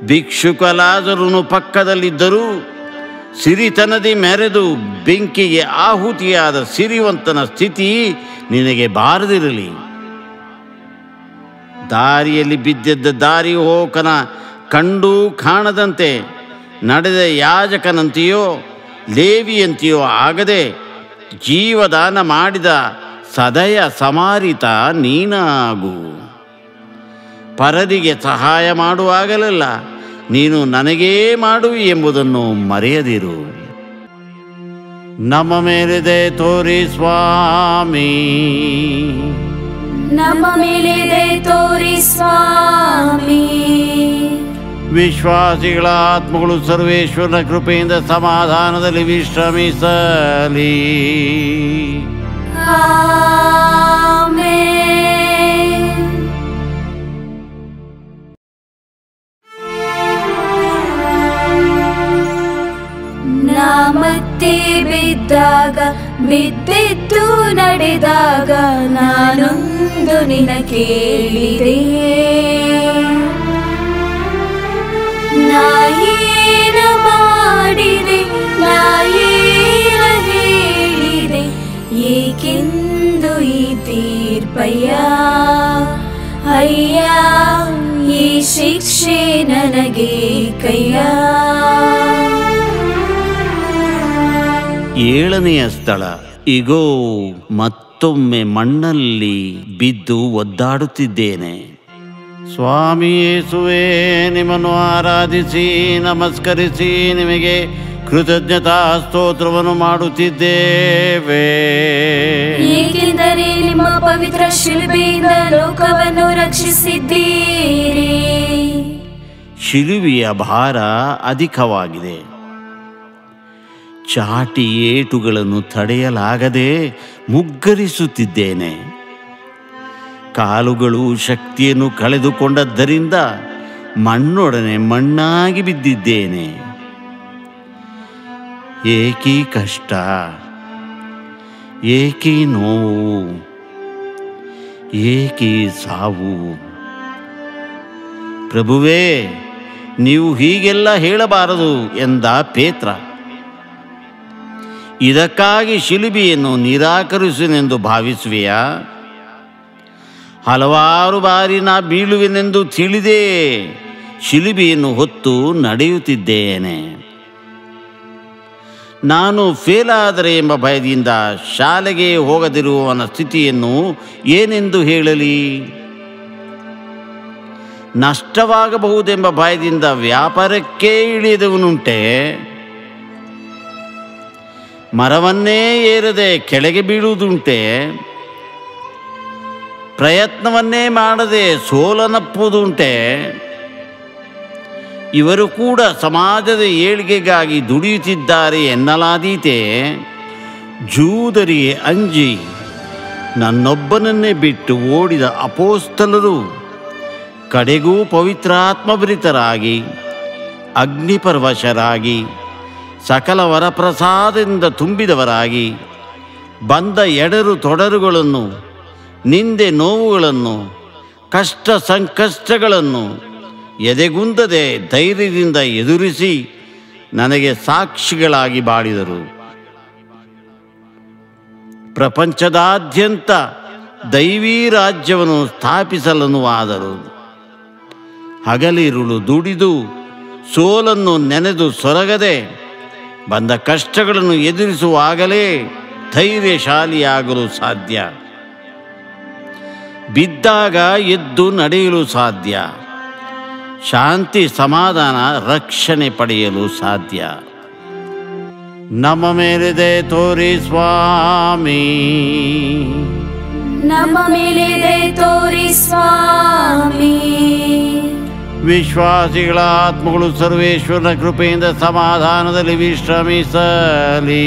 ಭಿಕ್ಷುಕ ಲಾಜರನು ಪಕ್ಕದಲ್ಲಿದ್ದರೂ ಸಿರಿತನದಿ ಮೆರೆದು ಬೆಂಕಿಗೆ ಆಹುತಿಯಾದ ಸಿರಿವಂತನ ಸ್ಥಿತಿ ನಿನಗೆ ಬಾರದಿರಲಿ. ದಾರಿಯಲ್ಲಿ ಬಿದ್ದಿದ್ದ ದಾರಿ ಹೋಕನ ಕಂಡೂ ಕಾಣದಂತೆ ನಡೆದ ಯಾಜಕನಂತೆಯೋ ಲೇವಿಯಂತೆಯೋ ಆಗದೆ ಜೀವದಾನ ಮಾಡಿದ ಸದಯ ಸಮಾರಿತ ನೀನಾಗು. ಪರರಿಗೆ ಸಹಾಯ ಮಾಡುವಾಗಲೆಲ್ಲ ನೀನು ನನಗೇ ಮಾಡುವಿ ಎಂಬುದನ್ನು ಮರೆಯದಿರು. ನಮ್ಮ ಮೇಲೆ ದಯೆ ತೋರಿ ಸ್ವಾಮಿ, ನಮ್ಮ ಮೇಲೆ ದಯೆ ತೋರಿ ಸ್ವಾಮಿ. ವಿಶ್ವಾಸಿಗಳ ಆತ್ಮಗಳು ಸರ್ವೇಶ್ವರನ ಕೃಪೆಯಿಂದ ಸಮಾಧಾನದಲ್ಲಿ ವಿಶ್ರಮಿಸಲಿ. ಆಮೆನ್. ನಾ ಮತ್ತೆ ಬಿದ್ದಾಗ ಬಿದ್ದೆದ್ದು ನಡೆದಾಗ ನಾನೊಂದು ನಿನ ಕೇಳಿದೆ. ನಾ ಏನ ಮಾಡಿದೆ, ನಾ ಏನ ಹೇಳಿದೆ, ಏಕೆಂದು ಈ ತೀರ್ಪಯ್ಯ, ಅಯ್ಯ ಈ ಶಿಕ್ಷೆ ನನಗೆ ಕಯ್ಯ. 7ನೆಯ ಸ್ಥಳ. ಇಗೋ, ಮತ್ತೊಮ್ಮೆ ಮಣ್ಣಲ್ಲಿ ಬಿದ್ದು ಒದ್ದಾಡುತ್ತಿದ್ದೇನೆ. ಸ್ವಾಮಿ ಯೇಸುವೇ, ನಿಮ್ಮನ್ನು ಆರಾಧಿಸಿ ನಮಸ್ಕರಿಸಿ ನಿಮಗೆ ಕೃತಜ್ಞತಾ ಸ್ತೋತ್ರವನ್ನು ಮಾಡುತ್ತಿದ್ದೇವೆ. ಏಕೆಂದರೆ ನಿಮ್ಮ ಪವಿತ್ರ ಶಿಲುಬೆಯಿಂದ ಲೋಕವನ್ನು ರಕ್ಷಿಸಿದ್ದೀರಿ. ಶಿಲುಬೆಯ ಭಾರ ಅಧಿಕವಾಗಿದೆ. ಚಾಟಿ ಏಟುಗಳನ್ನು ತಡೆಯಲಾಗದೆ ಮುಗ್ಗರಿಸುತ್ತಿದ್ದೇನೆ. ಕಾಲುಗಳು ಶಕ್ತಿಯನ್ನು ಕಳೆದುಕೊಂಡದ್ದರಿಂದ ಮಣ್ಣೊಡನೆ ಮಣ್ಣಾಗಿ ಬಿದ್ದಿದ್ದೇನೆ. ಏಕೀ ಕಷ್ಟ, ಏಕೀ ನೋವು, ಏಕೀ ಸಾವು. ಪ್ರಭುವೇ, ನೀವು ಹೀಗೆಲ್ಲ ಹೇಳಬಾರದು ಎಂದ ಪೇತ್ರ. ಇದಕ್ಕಾಗಿ ಶಿಲುಬೆಯನ್ನು ನಿರಾಕರಿಸುವೆನೆಂದು ಭಾವಿಸುವೆಯಾ? ಹಲವಾರು ಬಾರಿ ನಾ ಬೀಳುವೆನೆಂದು ತಿಳಿದೇ ಶಿಲುಬೆಯನ್ನು ಹೊತ್ತು ನಡೆಯುತ್ತಿದ್ದೇನೆ. ನಾನು ಫೇಲಾದರೆ ಎಂಬ ಭಯದಿಂದ ಶಾಲೆಗೆ ಹೋಗದಿರುವವನ ಸ್ಥಿತಿಯನ್ನು ಏನೆಂದು ಹೇಳಲಿ? ನಷ್ಟವಾಗಬಹುದೆಂಬ ಭಯದಿಂದ ವ್ಯಾಪಾರಕ್ಕೇ ಇಳಿದವನುಂಟೆ. ಮರವನ್ನೇ ಏರದೆ ಕೆಳಗೆ ಬೀಳುವುದುಂಟೆ. ಪ್ರಯತ್ನವನ್ನೇ ಮಾಡದೆ ಸೋಲನಪ್ಪುವುದುಂಟೆ. ಇವರು ಕೂಡ ಸಮಾಜದ ಏಳಿಗೆಗಾಗಿ ದುಡಿಯುತ್ತಿದ್ದಾರೆ ಎನ್ನಲಾದೀತೆ. ಜೂದರಿಗೆ ಅಂಜಿ ನನ್ನೊಬ್ಬನನ್ನೇ ಬಿಟ್ಟು ಓಡಿದ ಅಪೋಸ್ತಲರು ಕಡೆಗೂ ಪವಿತ್ರಾತ್ಮಭರಿತರಾಗಿ ಅಗ್ನಿಪರವಶರಾಗಿ ಸಕಲ ವರಪ್ರಸಾದದಿಂದ ತುಂಬಿದವರಾಗಿ ಬಂದ ಎಡರು ತೊಡರುಗಳನ್ನು, ನಿಂದೆ ನೋವುಗಳನ್ನು, ಕಷ್ಟ ಸಂಕಷ್ಟಗಳನ್ನು ಎದೆಗುಂದದೆ ಧೈರ್ಯದಿಂದ ಎದುರಿಸಿ ನನಗೆ ಸಾಕ್ಷಿಗಳಾಗಿ ಬಾಳಿದರು. ಪ್ರಪಂಚದಾದ್ಯಂತ ದೈವೀ ರಾಜ್ಯವನ್ನು ಸ್ಥಾಪಿಸಲನುವಾದರು. ಹಗಲಿರುಳು ದುಡಿದು ಸೋಲನ್ನು ನೆನೆದು ಸೊರಗದೆ ಬಂದ ಕಷ್ಟಗಳನ್ನು ಎದುರಿಸುವಾಗಲೇ ಧೈರ್ಯಶಾಲಿಯಾಗಲು ಸಾಧ್ಯ. ಬಿದ್ದಾಗ ಎದ್ದು ನಡೆಯಲು ಸಾಧ್ಯ. ಶಾಂತಿ ಸಮಾಧಾನ ರಕ್ಷಣೆ ಪಡೆಯಲು ಸಾಧ್ಯ. ನಮ್ಮ ಮೇಲೆ ದಯೆ ತೋರಿ ಸ್ವಾಮಿ, ನಮ್ಮ ಮೇಲೆ ದಯೆ ತೋರಿ ಸ್ವಾಮಿ. ವಿಶ್ವಾಸಿಗಳ ಆತ್ಮಗಳು ಸರ್ವೇಶ್ವರನ ಕೃಪೆಯಿಂದ ಸಮಾಧಾನದಲ್ಲಿ ವಿಶ್ರಮಿಸಲಿ.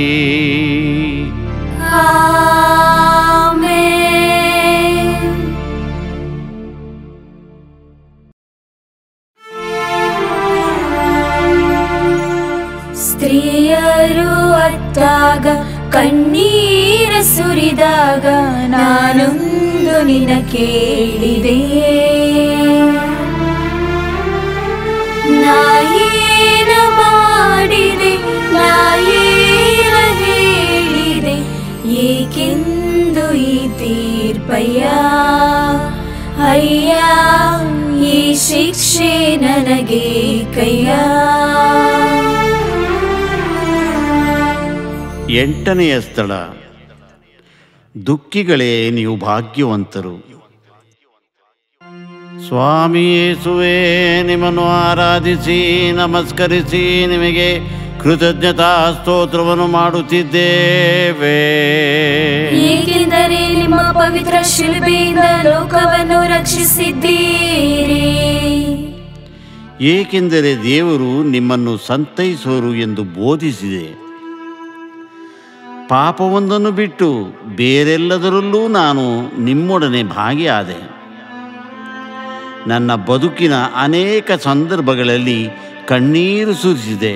ಸ್ತ್ರೀಯರು ಅತ್ತಾಗ ಕಣ್ಣೀರ ಸುರಿದಾಗ ನಾನೊಂದು ನಿನ ಕೇಳಿದೆ. ನಾಯೇನ ಮಾಡಿದೆ, ನಾಯೇನ ಹೇಳಿದೆ, ಏಕೆಂದು ಈ ತೀರ್ಪಯ್ಯ ಅಯ್ಯ, ಈ ಶಿಕ್ಷೆ ನನಗೆ ಕಯ್ಯ. 8ನೆಯ ಸ್ಥಳ. ದುಃಖಿಗಳೇ, ನೀವು ಭಾಗ್ಯವಂತರು. ಸ್ವಾಮಿ ಯೇಸುವೇ, ನಿಮ್ಮನ್ನು ಆರಾಧಿಸಿ ನಮಸ್ಕರಿಸಿ ನಿಮಗೆ ಕೃತಜ್ಞತಾ ಸ್ತೋತ್ರವನ್ನು ಮಾಡುತ್ತಿದ್ದೇವೆ. ಏಕೆಂದರೆ ನಿಮ್ಮ ಪವಿತ್ರ ಶಿಲುಬೆಯಿಂದ ಲೋಕವನ್ನು ರಕ್ಷಿಸಿದ್ದೀರಿ. ಏಕೆಂದರೆ ದೇವರು ನಿಮ್ಮನ್ನು ಸಂತೈಸುವರು ಎಂದು ಬೋಧಿಸಿದೆ. ಪಾಪವೊಂದನ್ನು ಬಿಟ್ಟು ಬೇರೆಲ್ಲದರಲ್ಲೂ ನಾನು ನಿಮ್ಮೊಡನೆ ಭಾಗಿಯಾದೆ. ನನ್ನ ಬದುಕಿನ ಅನೇಕ ಸಂದರ್ಭಗಳಲ್ಲಿ ಕಣ್ಣೀರು ಸುರಿಸಿದೆ.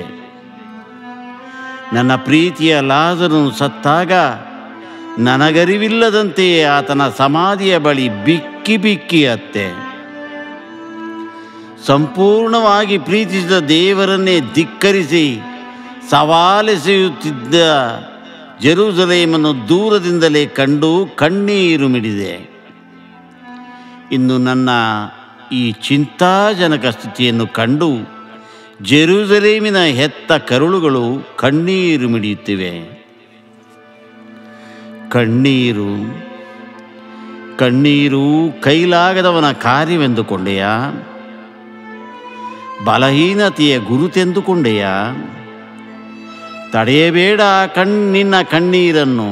ನನ್ನ ಪ್ರೀತಿಯ ಲಾಜರನು ಸತ್ತಾಗ ನನಗರಿವಿಲ್ಲದಂತೆಯೇ ಆತನ ಸಮಾಧಿಯ ಬಳಿ ಬಿಕ್ಕಿ ಬಿಕ್ಕಿ ಅತ್ತೆ. ಸಂಪೂರ್ಣವಾಗಿ ಪ್ರೀತಿಸಿದ ದೇವರನ್ನೇ ಧಿಕ್ಕರಿಸಿ ಸವಾಲೆಸೆಯುತ್ತಿದ್ದ ಜೆರೂಸಲೇಮನ್ನು ದೂರದಿಂದಲೇ ಕಂಡು ಕಣ್ಣೀರು ಮಿಡಿದೆ. ಇನ್ನು ನನ್ನ ಈ ಚಿಂತಾಜನಕ ಸ್ಥಿತಿಯನ್ನು ಕಂಡು ಜೆರೂಸಲೇಮಿನ ಹೆತ್ತ ಕರುಳುಗಳು ಕಣ್ಣೀರು ಮಿಡಿಯುತ್ತಿವೆ. ಕಣ್ಣೀರು ಕಣ್ಣೀರು ಕೈಲಾಗದವನ ಕಾರ್ಯವೆಂದುಕೊಂಡೆಯಾ? ಬಲಹೀನತೆಯ ಗುರುತೆಂದುಕೊಂಡೆಯಾ? ತಡೆಯಬೇಡ ನಿನ್ನ ಕಣ್ಣೀರನ್ನು.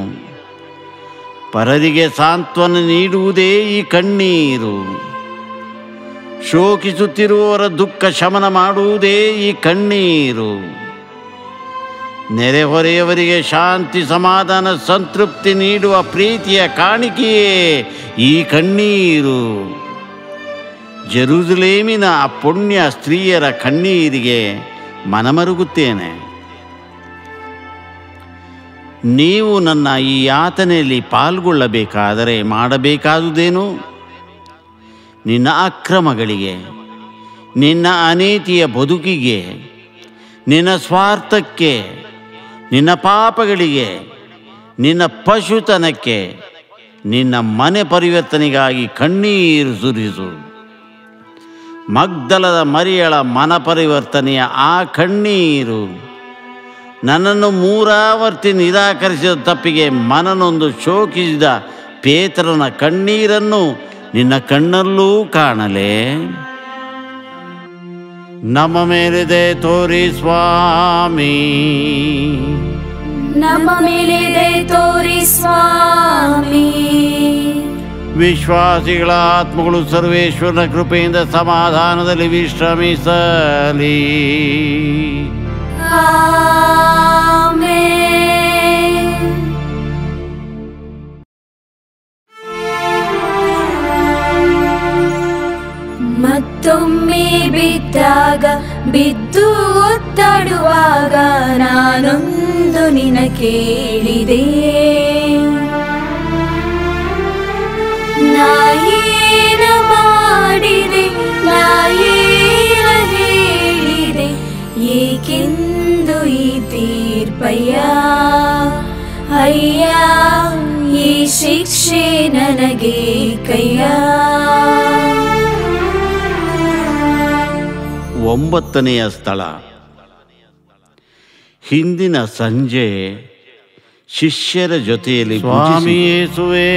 ಪರರಿಗೆ ಸಾಂತ್ವನ ನೀಡುವುದೇ ಈ ಕಣ್ಣೀರು. ಶೋಕಿಸುತ್ತಿರುವವರ ದುಃಖ ಶಮನ ಮಾಡುವುದೇ ಈ ಕಣ್ಣೀರು. ನೆರೆಹೊರೆಯವರಿಗೆ ಶಾಂತಿ ಸಮಾಧಾನ ಸಂತೃಪ್ತಿ ನೀಡುವ ಪ್ರೀತಿಯ ಕಾಣಿಕೆಯೇ ಈ ಕಣ್ಣೀರು. ಜೆರುಸಲೇಮಿನ ಆ ಪುಣ್ಯ ಸ್ತ್ರೀಯರ ಕಣ್ಣೀರಿಗೆ ಮನಮರುಗುತ್ತೇನೆ. ನೀವು ನನ್ನ ಈ ಯಾತನೆಯಲ್ಲಿ ಪಾಲ್ಗೊಳ್ಳಬೇಕಾದರೆ ಮಾಡಬೇಕಾದುದೇನು? ನಿನ್ನ ಅಕ್ರಮಗಳಿಗೆ, ನಿನ್ನ ಅನೀತಿಯ ಬದುಕಿಗೆ, ನಿನ್ನ ಸ್ವಾರ್ಥಕ್ಕೆ, ನಿನ್ನ ಪಾಪಗಳಿಗೆ, ನಿನ್ನ ಪಶುತನಕ್ಕೆ, ನಿನ್ನ ಮನೆ ಪರಿವರ್ತನೆಗಾಗಿ ಕಣ್ಣೀರು ಸುರಿಸು. ಮಗ್ದಲದ ಮರಿಯಳ ಮನ ಪರಿವರ್ತನೆಯ ಆ ಕಣ್ಣೀರು, ನನ್ನನ್ನು 3 ನಿರಾಕರಿಸಿದ ತಪ್ಪಿಗೆ ಮನನೊಂದು ಶೋಕಿಸಿದ ಪೇತ್ರನ ಕಣ್ಣೀರನ್ನು ನಿನ್ನ ಕಣ್ಣಲ್ಲೂ ಕಾಣಲೇ? ನಮ್ಮ ಮೇಲೆ ದಯೆ ತೋರಿ ಸ್ವಾಮಿ, ನಮ್ಮ ಮೇಲೆ ದಯೆ ತೋರಿ ಸ್ವಾಮಿ. ವಿಶ್ವಾಸಿಗಳ ಆತ್ಮಗಳು ಸರ್ವೇಶ್ವರನ ಕೃಪೆಯಿಂದ ಸಮಾಧಾನದಲ್ಲಿ ವಿಶ್ರಮಿಸಲಿ. ಮತ್ತೊಮ್ಮೆ ಬಿದ್ದಾಗ, ಬಿದ್ದು ಒತ್ತಾಡುವಾಗ ನಾನೊಂದು ನಿನ ಕೇಳಿದೆ. ನಾಯೇನ ಮಾಡಿದೆ, ನಾಯೇನ ಹೇಳಿದೆ, ಏಕೆಂದು ಈ ತೀರ್ಪಯ್ಯ, ಅಯ್ಯ ಈ ಶಿಕ್ಷೆ ನನಗೆ ಕಯ್ಯ. 9ನೆಯ ಸ್ಥಳ. ಹಿಂದಿನ ಸಂಜೆ ಶಿಷ್ಯರ ಜೊತೆಯಲ್ಲಿ ಸ್ವಾಮಿ ಯೇಸುವೇ,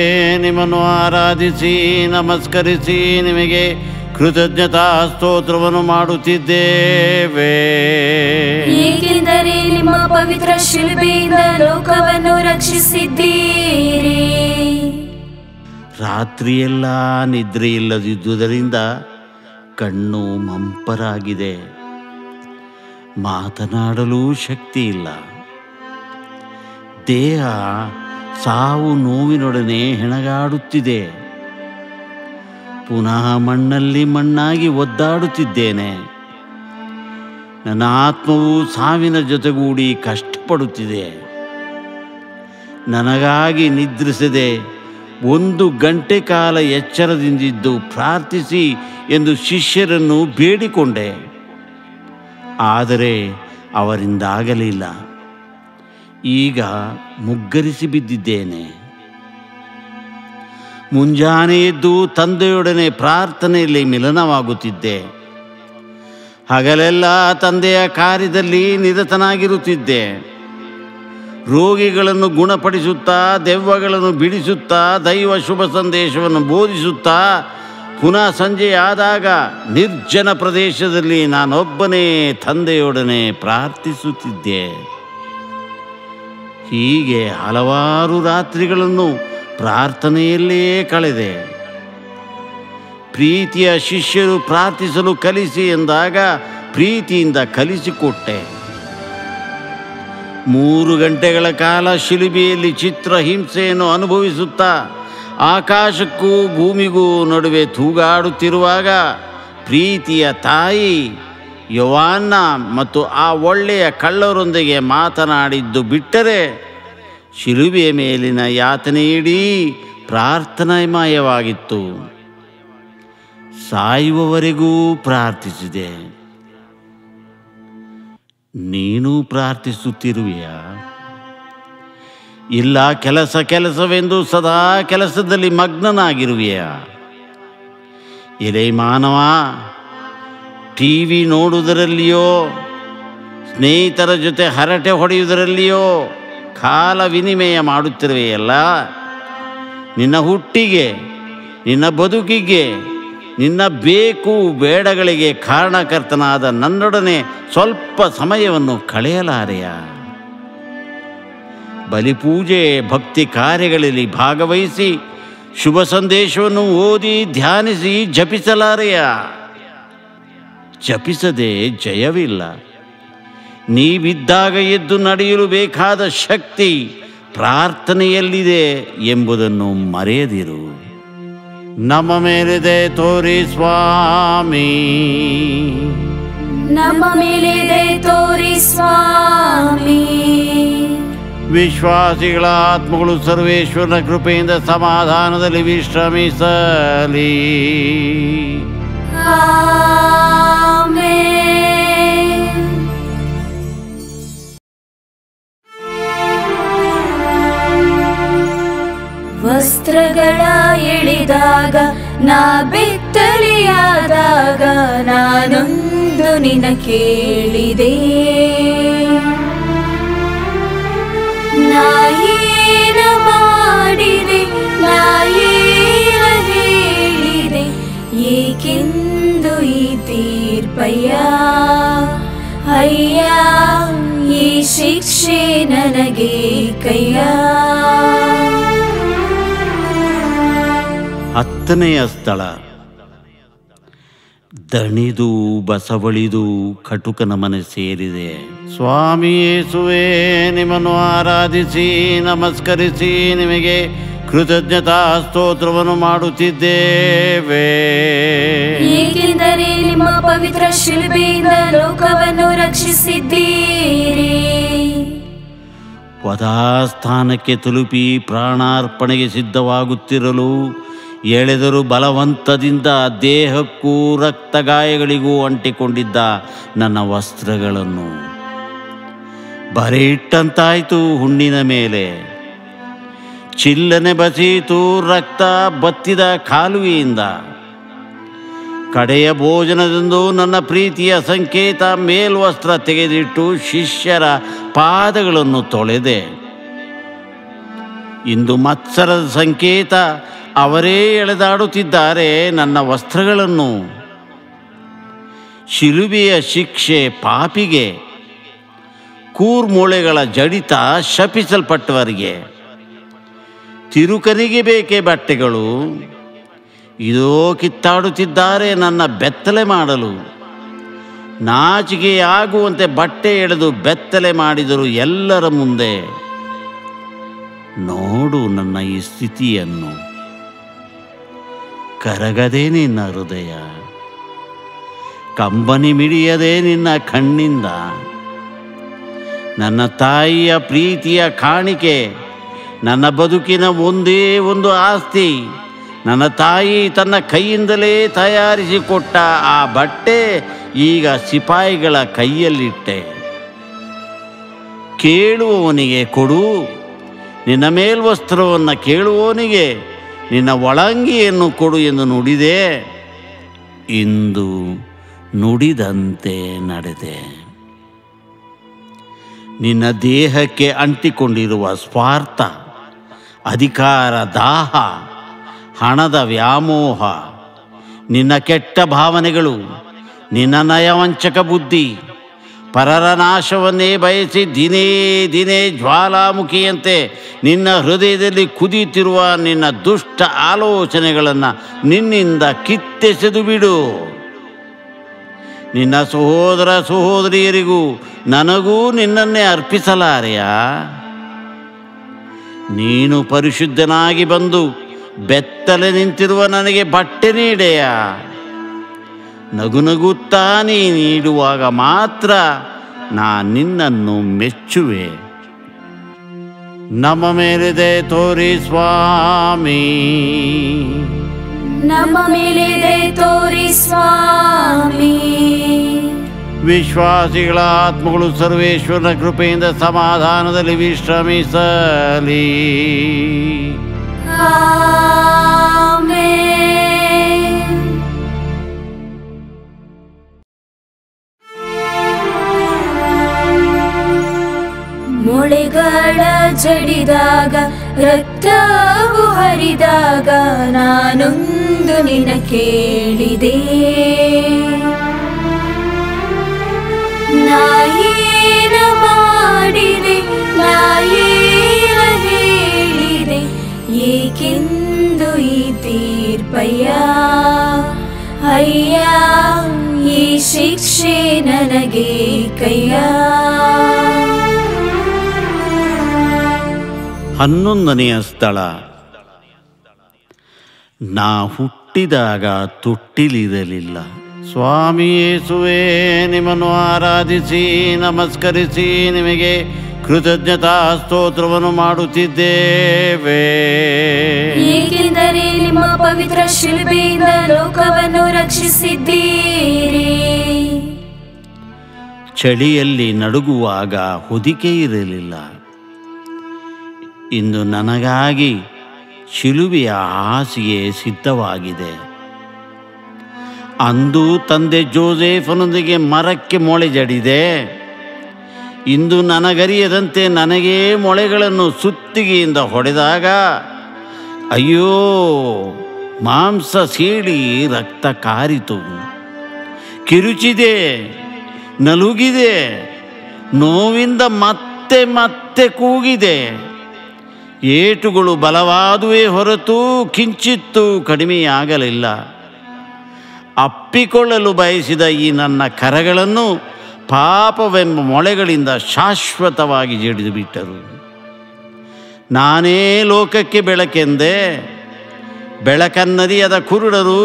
ನಿಮ್ಮನ್ನು ಆರಾಧಿಸಿ ನಮಸ್ಕರಿಸಿ ನಿಮಗೆ ಕೃತಜ್ಞತಾ ಸ್ತೋತ್ರವನ್ನು ಮಾಡುತ್ತಿದ್ದೇವೆ. ಏಕೆಂದರೆ ನಿಮ್ಮ ಪವಿತ್ರ ಶಿಲುಬೆಯಿಂದ ಲೋಕವನ್ನು ರಕ್ಷಿಸಿದ್ದೀರಿ. ರಾತ್ರಿಯೆಲ್ಲ ನಿದ್ರೆ ಇಲ್ಲದಿದ್ದುದರಿಂದ ಕಣ್ಣು ಮಂಪರಾಗಿದೆ, ಮಾತನಾಡಲು ಶಕ್ತಿ ಇಲ್ಲ. ದೇಹ ಸಾವು ನೋವಿನೊಡನೆ ಹೆಣಗಾಡುತ್ತಿದೆ. ಪುನಃ ಮಣ್ಣಲ್ಲಿ ಮಣ್ಣಾಗಿ ಒದ್ದಾಡುತ್ತಿದ್ದೇನೆ. ನನ್ನ ಆತ್ಮವು ಸಾವಿನ ಜೊತೆಗೂಡಿ ಕಷ್ಟಪಡುತ್ತಿದೆ. ನನಗಾಗಿ ನಿದ್ರಿಸದೆ 1 ಗಂಟೆ ಕಾಲ ಎಚ್ಚರದಿಂದಿದ್ದು ಪ್ರಾರ್ಥಿಸಿ ಎಂದು ಶಿಷ್ಯರನ್ನು ಬೇಡಿಕೊಂಡೆ. ಆದರೆ ಅವರಿಂದಾಗಲಿಲ್ಲ. ಈಗ ಮುಗ್ಗರಿಸಿ ಬಿದ್ದಿದ್ದೇನೆ. ಮುಂಜಾನೆ ಎದ್ದು ತಂದೆಯೊಡನೆ ಪ್ರಾರ್ಥನೆಯಲ್ಲಿ ಮಿಲನವಾಗುತ್ತಿದ್ದೆ. ಹಗಲೆಲ್ಲ ತಂದೆಯ ಕಾರ್ಯದಲ್ಲಿ ನಿರತನಾಗಿರುತ್ತಿದ್ದೆ. ರೋಗಿಗಳನ್ನು ಗುಣಪಡಿಸುತ್ತಾ, ದೆವ್ವಗಳನ್ನು ಬಿಡಿಸುತ್ತಾ, ದೈವ ಶುಭ ಸಂದೇಶವನ್ನು ಬೋಧಿಸುತ್ತಾ, ಪುನಃ ಸಂಜೆಯಾದಾಗ ನಿರ್ಜನ ಪ್ರದೇಶದಲ್ಲಿ ನಾನೊಬ್ಬನೇ ತಂದೆಯೊಡನೆ ಪ್ರಾರ್ಥಿಸುತ್ತಿದ್ದೆ. ಹೀಗೆ ಹಲವಾರು ರಾತ್ರಿಗಳನ್ನು ಪ್ರಾರ್ಥನೆಯಲ್ಲೇ ಕಳೆದೆ. ಪ್ರೀತಿಯ ಶಿಷ್ಯರು ಪ್ರಾರ್ಥಿಸಲು ಕಲಿಸಿ ಎಂದಾಗ ಪ್ರೀತಿಯಿಂದ ಕಲಿಸಿಕೊಟ್ಟೆ. 3 ಗಂಟೆಗಳ ಕಾಲ ಶಿಲುಬೆಯಲ್ಲಿ ಚಿತ್ರಹಿಂಸೆಯನ್ನು ಅನುಭವಿಸುತ್ತಾ ಆಕಾಶಕ್ಕೂ ಭೂಮಿಗೂ ನಡುವೆ ತೂಗಾಡುತ್ತಿರುವಾಗ ಪ್ರೀತಿಯ ತಾಯಿ ಯೋವಾನ್ನ ಮತ್ತು ಆ ಒಳ್ಳೆಯ ಕಳ್ಳರೊಂದಿಗೆ ಮಾತನಾಡಿದ್ದು ಬಿಟ್ಟರೆ ಶಿಲುಬೆಯ ಮೇಲಿನ ಯಾತನೆಯಿಡೀ ಪ್ರಾರ್ಥನಾಮಯವಾಗಿತ್ತು. ಸಾಯುವವರೆಗೂ ಪ್ರಾರ್ಥಿಸಿದೆ. ನೀನು ಪ್ರಾರ್ಥಿಸುತ್ತಿರುವೆಯಾ? ಇಲ್ಲ ಕೆಲಸವೆಂದು ಸದಾ ಕೆಲಸದಲ್ಲಿ ಮಗ್ನನಾಗಿರುವೆಯಾ? ಎಲೆ ಮಾನವ, ಟಿವಿ ನೋಡುವುದರಲ್ಲಿಯೋ, ಸ್ನೇಹಿತರ ಜೊತೆ ಹರಟೆ ಹೊಡೆಯುವುದರಲ್ಲಿಯೋ ಕಾಲ ವಿನಿಮಯ ಮಾಡುತ್ತಿರುವೆಯಲ್ಲ. ನಿನ್ನ ಹುಟ್ಟಿಗೆ, ನಿನ್ನ ಬದುಕಿಗೆ, ನಿನ್ನ ಬೇಕು ಬೇಡಗಳಿಗೆ ಕಾರಣಕರ್ತನಾದ ನನ್ನೊಡನೆ ಸ್ವಲ್ಪ ಸಮಯವನ್ನು ಕಳೆಯಲಾರೆಯ? ಬಲಿಪೂಜೆ ಭಕ್ತಿ ಕಾರ್ಯಗಳಲ್ಲಿ ಭಾಗವಹಿಸಿ ಶುಭ ಸಂದೇಶವನ್ನು ಓದಿ ಧ್ಯಾನಿಸಿ ಜಪಿಸಲಾರೆಯ? ಜಪಿಸದೆ ಜಯವಿಲ್ಲ. ನೀವಿದ್ದಾಗ ಎದ್ದು ನಡೆಯಲು ಬೇಕಾದ ಶಕ್ತಿ ಪ್ರಾರ್ಥನೆಯಲ್ಲಿದೆ ಎಂಬುದನ್ನು ಮರೆಯದಿರು. ನಮ್ಮ ಮೇಲಿದೆ ತೋರಿ ಸ್ವಾಮಿ. ನಮ್ಮ ಮೇಲಿದೆ ತೋರಿ ಸ್ವಾಮಿ. ವಿಶ್ವಾಸಿಗಳ ಆತ್ಮಗಳು ಸರ್ವೇಶ್ವರನ ಕೃಪೆಯಿಂದ ಸಮಾಧಾನದಲ್ಲಿ ವಿಶ್ರಮಿಸಲಿ. ಆಮೆನ್. ವಸ್ತ್ರಗಳ ಎಳೆದಾಗ ನಾ ಬೆತ್ತಲೆಯಾದಾಗ ನಾನೊಂದು ನಿನ ಕೇಳಿದೆ. ನಾ ಏನ ಮಾಡಿದೆ, ನಾ ಏನ ಹೇಳಿದೆ, ಏಕೆಂದು ಈ ತೀರ್ಪಯ್ಯ, ಅಯ್ಯ ಈ ಶಿಕ್ಷೆ ನನಗೆ ಕಯ್ಯ. 10ನೆಯ ಸ್ಥಳ. ದಣಿದು ಬಸವಳಿದು ಕಟುಕನ ಮನೆ ಸೇರಿದೆ. ಸ್ವಾಮಿ ಯೇಸುವೇ, ನಿಮ್ಮನ್ನು ಆರಾಧಿಸಿ ನಮಸ್ಕರಿಸಿ ನಿಮಗೆ ಕೃತಜ್ಞತಾ ಸ್ತೋತ್ರವನ್ನು ಮಾಡುತ್ತಿದ್ದೇವೆ. ಏಕೆಂದರೆ ನಿಮ್ಮ ಪವಿತ್ರ ಶಿಲುಬೆಯಿಂದ ಲೋಕವನ್ನು ರಕ್ಷಿಸಿದ್ದೀರಿ. ವಧಾಸ್ಥಾನಕ್ಕೆ ತಲುಪಿ ಪ್ರಾಣಾರ್ಪಣೆಗೆ ಸಿದ್ಧವಾಗುತ್ತಿರಲು ಎಳೆದರು ಬಲವಂತದಿಂದ ದೇಹಕ್ಕೂ ರಕ್ತಗಾಯಗಳಿಗೂ ಅಂಟಿಕೊಂಡಿದ್ದ ನನ್ನ ವಸ್ತ್ರಗಳನ್ನು ಬರೆ ಇಟ್ಟಂತಾಯಿತು. ಹುಣ್ಣಿನ ಮೇಲೆ ಚಿಲ್ಲನೆ ಬಸೀತು ರಕ್ತ ಬತ್ತಿದ ಕಾಲುವೆಯಿಂದ. ಕಡೆಯ ಭೋಜನದಂದು ನನ್ನ ಪ್ರೀತಿಯ ಸಂಕೇತ ಮೇಲ್ವಸ್ತ್ರ ತೆಗೆದಿಟ್ಟು ಶಿಷ್ಯರ ಪಾದಗಳನ್ನು ತೊಳೆದೆ. ಇಂದು ಮತ್ಸರದ ಸಂಕೇತ ಅವರೇ ಎಳೆದಾಡುತ್ತಿದ್ದಾರೆ ನನ್ನ ವಸ್ತ್ರಗಳನ್ನು. ಶಿಲುಬೆಯ ಶಿಕ್ಷೆ ಪಾಪಿಗೆ, ಕೂರ್ಮೂಳೆಗಳ ಜಡಿತ ಶಪಿಸಲ್ಪಟ್ಟವರಿಗೆ. ತಿರುಕನಿಗೆ ಬೇಕೇ ಬಟ್ಟೆಗಳು, ಇದೋ ಕಿತ್ತಾಡುತ್ತಿದ್ದಾರೆ ನನ್ನ ಬೆತ್ತಲೆ ಮಾಡಲು. ನಾಚಿಕೆಯಾಗುವಂತೆ ಬಟ್ಟೆ ಎಳೆದು ಬೆತ್ತಲೆ ಮಾಡಿದರು ಎಲ್ಲರ ಮುಂದೆ. ನೋಡು ನನ್ನ ಈ ಸ್ಥಿತಿಯನ್ನು, ಕರಗದೆ ನಿನ್ನ ಹೃದಯ, ಕಂಬನಿ ಮಿಡಿಯದೆ ನಿನ್ನ ಕಣ್ಣಿಂದ. ನನ್ನ ತಾಯಿಯ ಪ್ರೀತಿಯ ಕಾಣಿಕೆ, ನನ್ನ ಬದುಕಿನ ಒಂದೇ ಒಂದು ಆಸ್ತಿ, ನನ್ನ ತಾಯಿ ತನ್ನ ಕೈಯಿಂದಲೇ ತಯಾರಿಸಿಕೊಟ್ಟ ಆ ಬಟ್ಟೆ ಈಗ ಸಿಪಾಯಿಗಳ ಕೈಯಲ್ಲಿಟ್ಟೆ. ಕೇಳುವವನಿಗೆ ಕೊಡು, ನಿನ್ನ ಮೇಲ್ವಸ್ತ್ರವನ್ನು ಕೇಳುವವನಿಗೆ ನಿನ್ನ ಒಳಂಗಿಯನ್ನು ಕೊಡು ಎಂದು ನುಡಿದೆ. ಇಂದು ನುಡಿದಂತೆ ನಡೆದೆ. ನಿನ್ನ ದೇಹಕ್ಕೆ ಅಂಟಿಕೊಂಡಿರುವ ಸ್ವಾರ್ಥ, ಅಧಿಕಾರ ದಾಹ, ಹಣದ ವ್ಯಾಮೋಹ, ನಿನ್ನ ಕೆಟ್ಟ ಭಾವನೆಗಳು, ನಿನ್ನ ನಯವಂಚಕ ಬುದ್ಧಿ, ಪರರ ನಾಶವನ್ನೇ ಬಯಸಿ ದಿನೇ ದಿನೇ ಜ್ವಾಲಾಮುಖಿಯಂತೆ ನಿನ್ನ ಹೃದಯದಲ್ಲಿ ಕುದಿಯುತ್ತಿರುವ ನಿನ್ನ ದುಷ್ಟ ಆಲೋಚನೆಗಳನ್ನು ನಿನ್ನಿಂದ ಕಿತ್ತೆಸೆದು ಬಿಡು. ನಿನ್ನ ಸಹೋದರ ಸಹೋದರಿಯರಿಗೂ ನನಗೂ ನಿನ್ನನ್ನೇ ಅರ್ಪಿಸಲಾರೆಯಾ? ನೀನು ಪರಿಶುದ್ಧನಾಗಿ ಬಂದು ಬೆತ್ತಲೆ ನಿಂತಿರುವ ನನಗೆ ಬಟ್ಟೆ ನೀಡೆಯಾ? ನಗುನಗುತ್ತಾ ನೀ ನೀಡುವಾಗ ಮಾತ್ರ ನಿನ್ನನ್ನು ಮೆಚ್ಚುವೆ. ನಮ್ಮ ಮೇಲಿದೆ ತೋರಿ ಸ್ವಾಮಿ. ನಮ್ಮ ಮೇಲಿದೆ ತೋರಿ ಸ್ವಾಮಿ. ವಿಶ್ವಾಸಿಗಳ ಆತ್ಮಗಳು ಸರ್ವೇಶ್ವರನ ಕೃಪೆಯಿಂದ ಸಮಾಧಾನದಲ್ಲಿ ವಿಶ್ರಮಿಸಲಿ. ಆಮೆನ್. ಮೊಳೆಗಳ ಜಡಿದಾಗ ರಕ್ತವು ಹರಿದಾಗ ನಾನೊಂದು ನಿನ ಕೇಳಿದೆ. ನಾ ಏನ ಮಾಡಿದೆ, ನಾ ಏನ ಹೇಳಿದೆ, ಏಕೆಂದು ಈ ತೀರ್ಪಯ್ಯ, ಅಯ್ಯ ಈ ಶಿಕ್ಷೆ ನನಗೆ ಕಯ್ಯ. 11ನೆಯ ಸ್ಥಳ. ನಾ ಹುಟ್ಟಿದಾಗ ತೊಟ್ಟಿಲಿರಲಿಲ್ಲ. ಸ್ವಾಮಿ ಯೇಸುವೇ, ನಿಮ್ಮನ್ನು ಆರಾಧಿಸಿ ನಮಸ್ಕರಿಸಿ ನಿಮಗೆ ಕೃತಜ್ಞತಾ ಸ್ತೋತ್ರವನ್ನು ಮಾಡುತ್ತಿದ್ದೇವೆ. ಏಕೆಂದರೆ ನಿಮ್ಮ ಪವಿತ್ರ ಶಿಲುಬೆಯಿಂದ ಲೋಕವನ್ನು ರಕ್ಷಿಸಿದ್ದೀರಿ. ಚಳಿಯಲ್ಲಿ ನಡುಗುವಾಗ ಹೊದಿಕೆ ಇರಲಿಲ್ಲ. ಇಂದು ನನಗಾಗಿ ಶಿಲುಬೆಯ ಹಾಸಿಗೆ ಸಿದ್ಧವಾಗಿದೆ. ಅಂದು ತಂದೆ ಜೋಸೆಫನೊಂದಿಗೆ ಮರಕ್ಕೆ ಮೊಳೆ ಜಡಿದೆ. ಇಂದು ನನಗರಿಯದಂತೆ ನನಗೇ ಮೊಳೆಗಳನ್ನು ಸುತ್ತಿಗೆಯಿಂದ ಹೊಡೆದಾಗ ಅಯ್ಯೋ, ಮಾಂಸ ಸೀಳಿ ರಕ್ತ ಕಾರಿತು, ಕಿರುಚಿದೆ, ನಲುಗಿದೆ, ನೋವಿಂದ ಮತ್ತೆ ಮತ್ತೆ ಕೂಗಿದೆ. ಏಟುಗಳು ಬಲವಾದುವೇ ಹೊರತು ಕಿಂಚಿತ್ತೂ ಕಡಿಮೆಯಾಗಲಿಲ್ಲ. ಅಪ್ಪಿಕೊಳ್ಳಲು ಬಯಸಿದ ಈ ನನ್ನ ಕರಗಳನ್ನು ಪಾಪವೆಂಬ ಮೊಳೆಗಳಿಂದ ಶಾಶ್ವತವಾಗಿ ಜಡಿದು ಬಿಟ್ಟರು. ನಾನೇ ಲೋಕಕ್ಕೆ ಬೆಳಕೆಂದೆ. ಬೆಳಕನ್ನರಿಯದ ಕುರುಡರು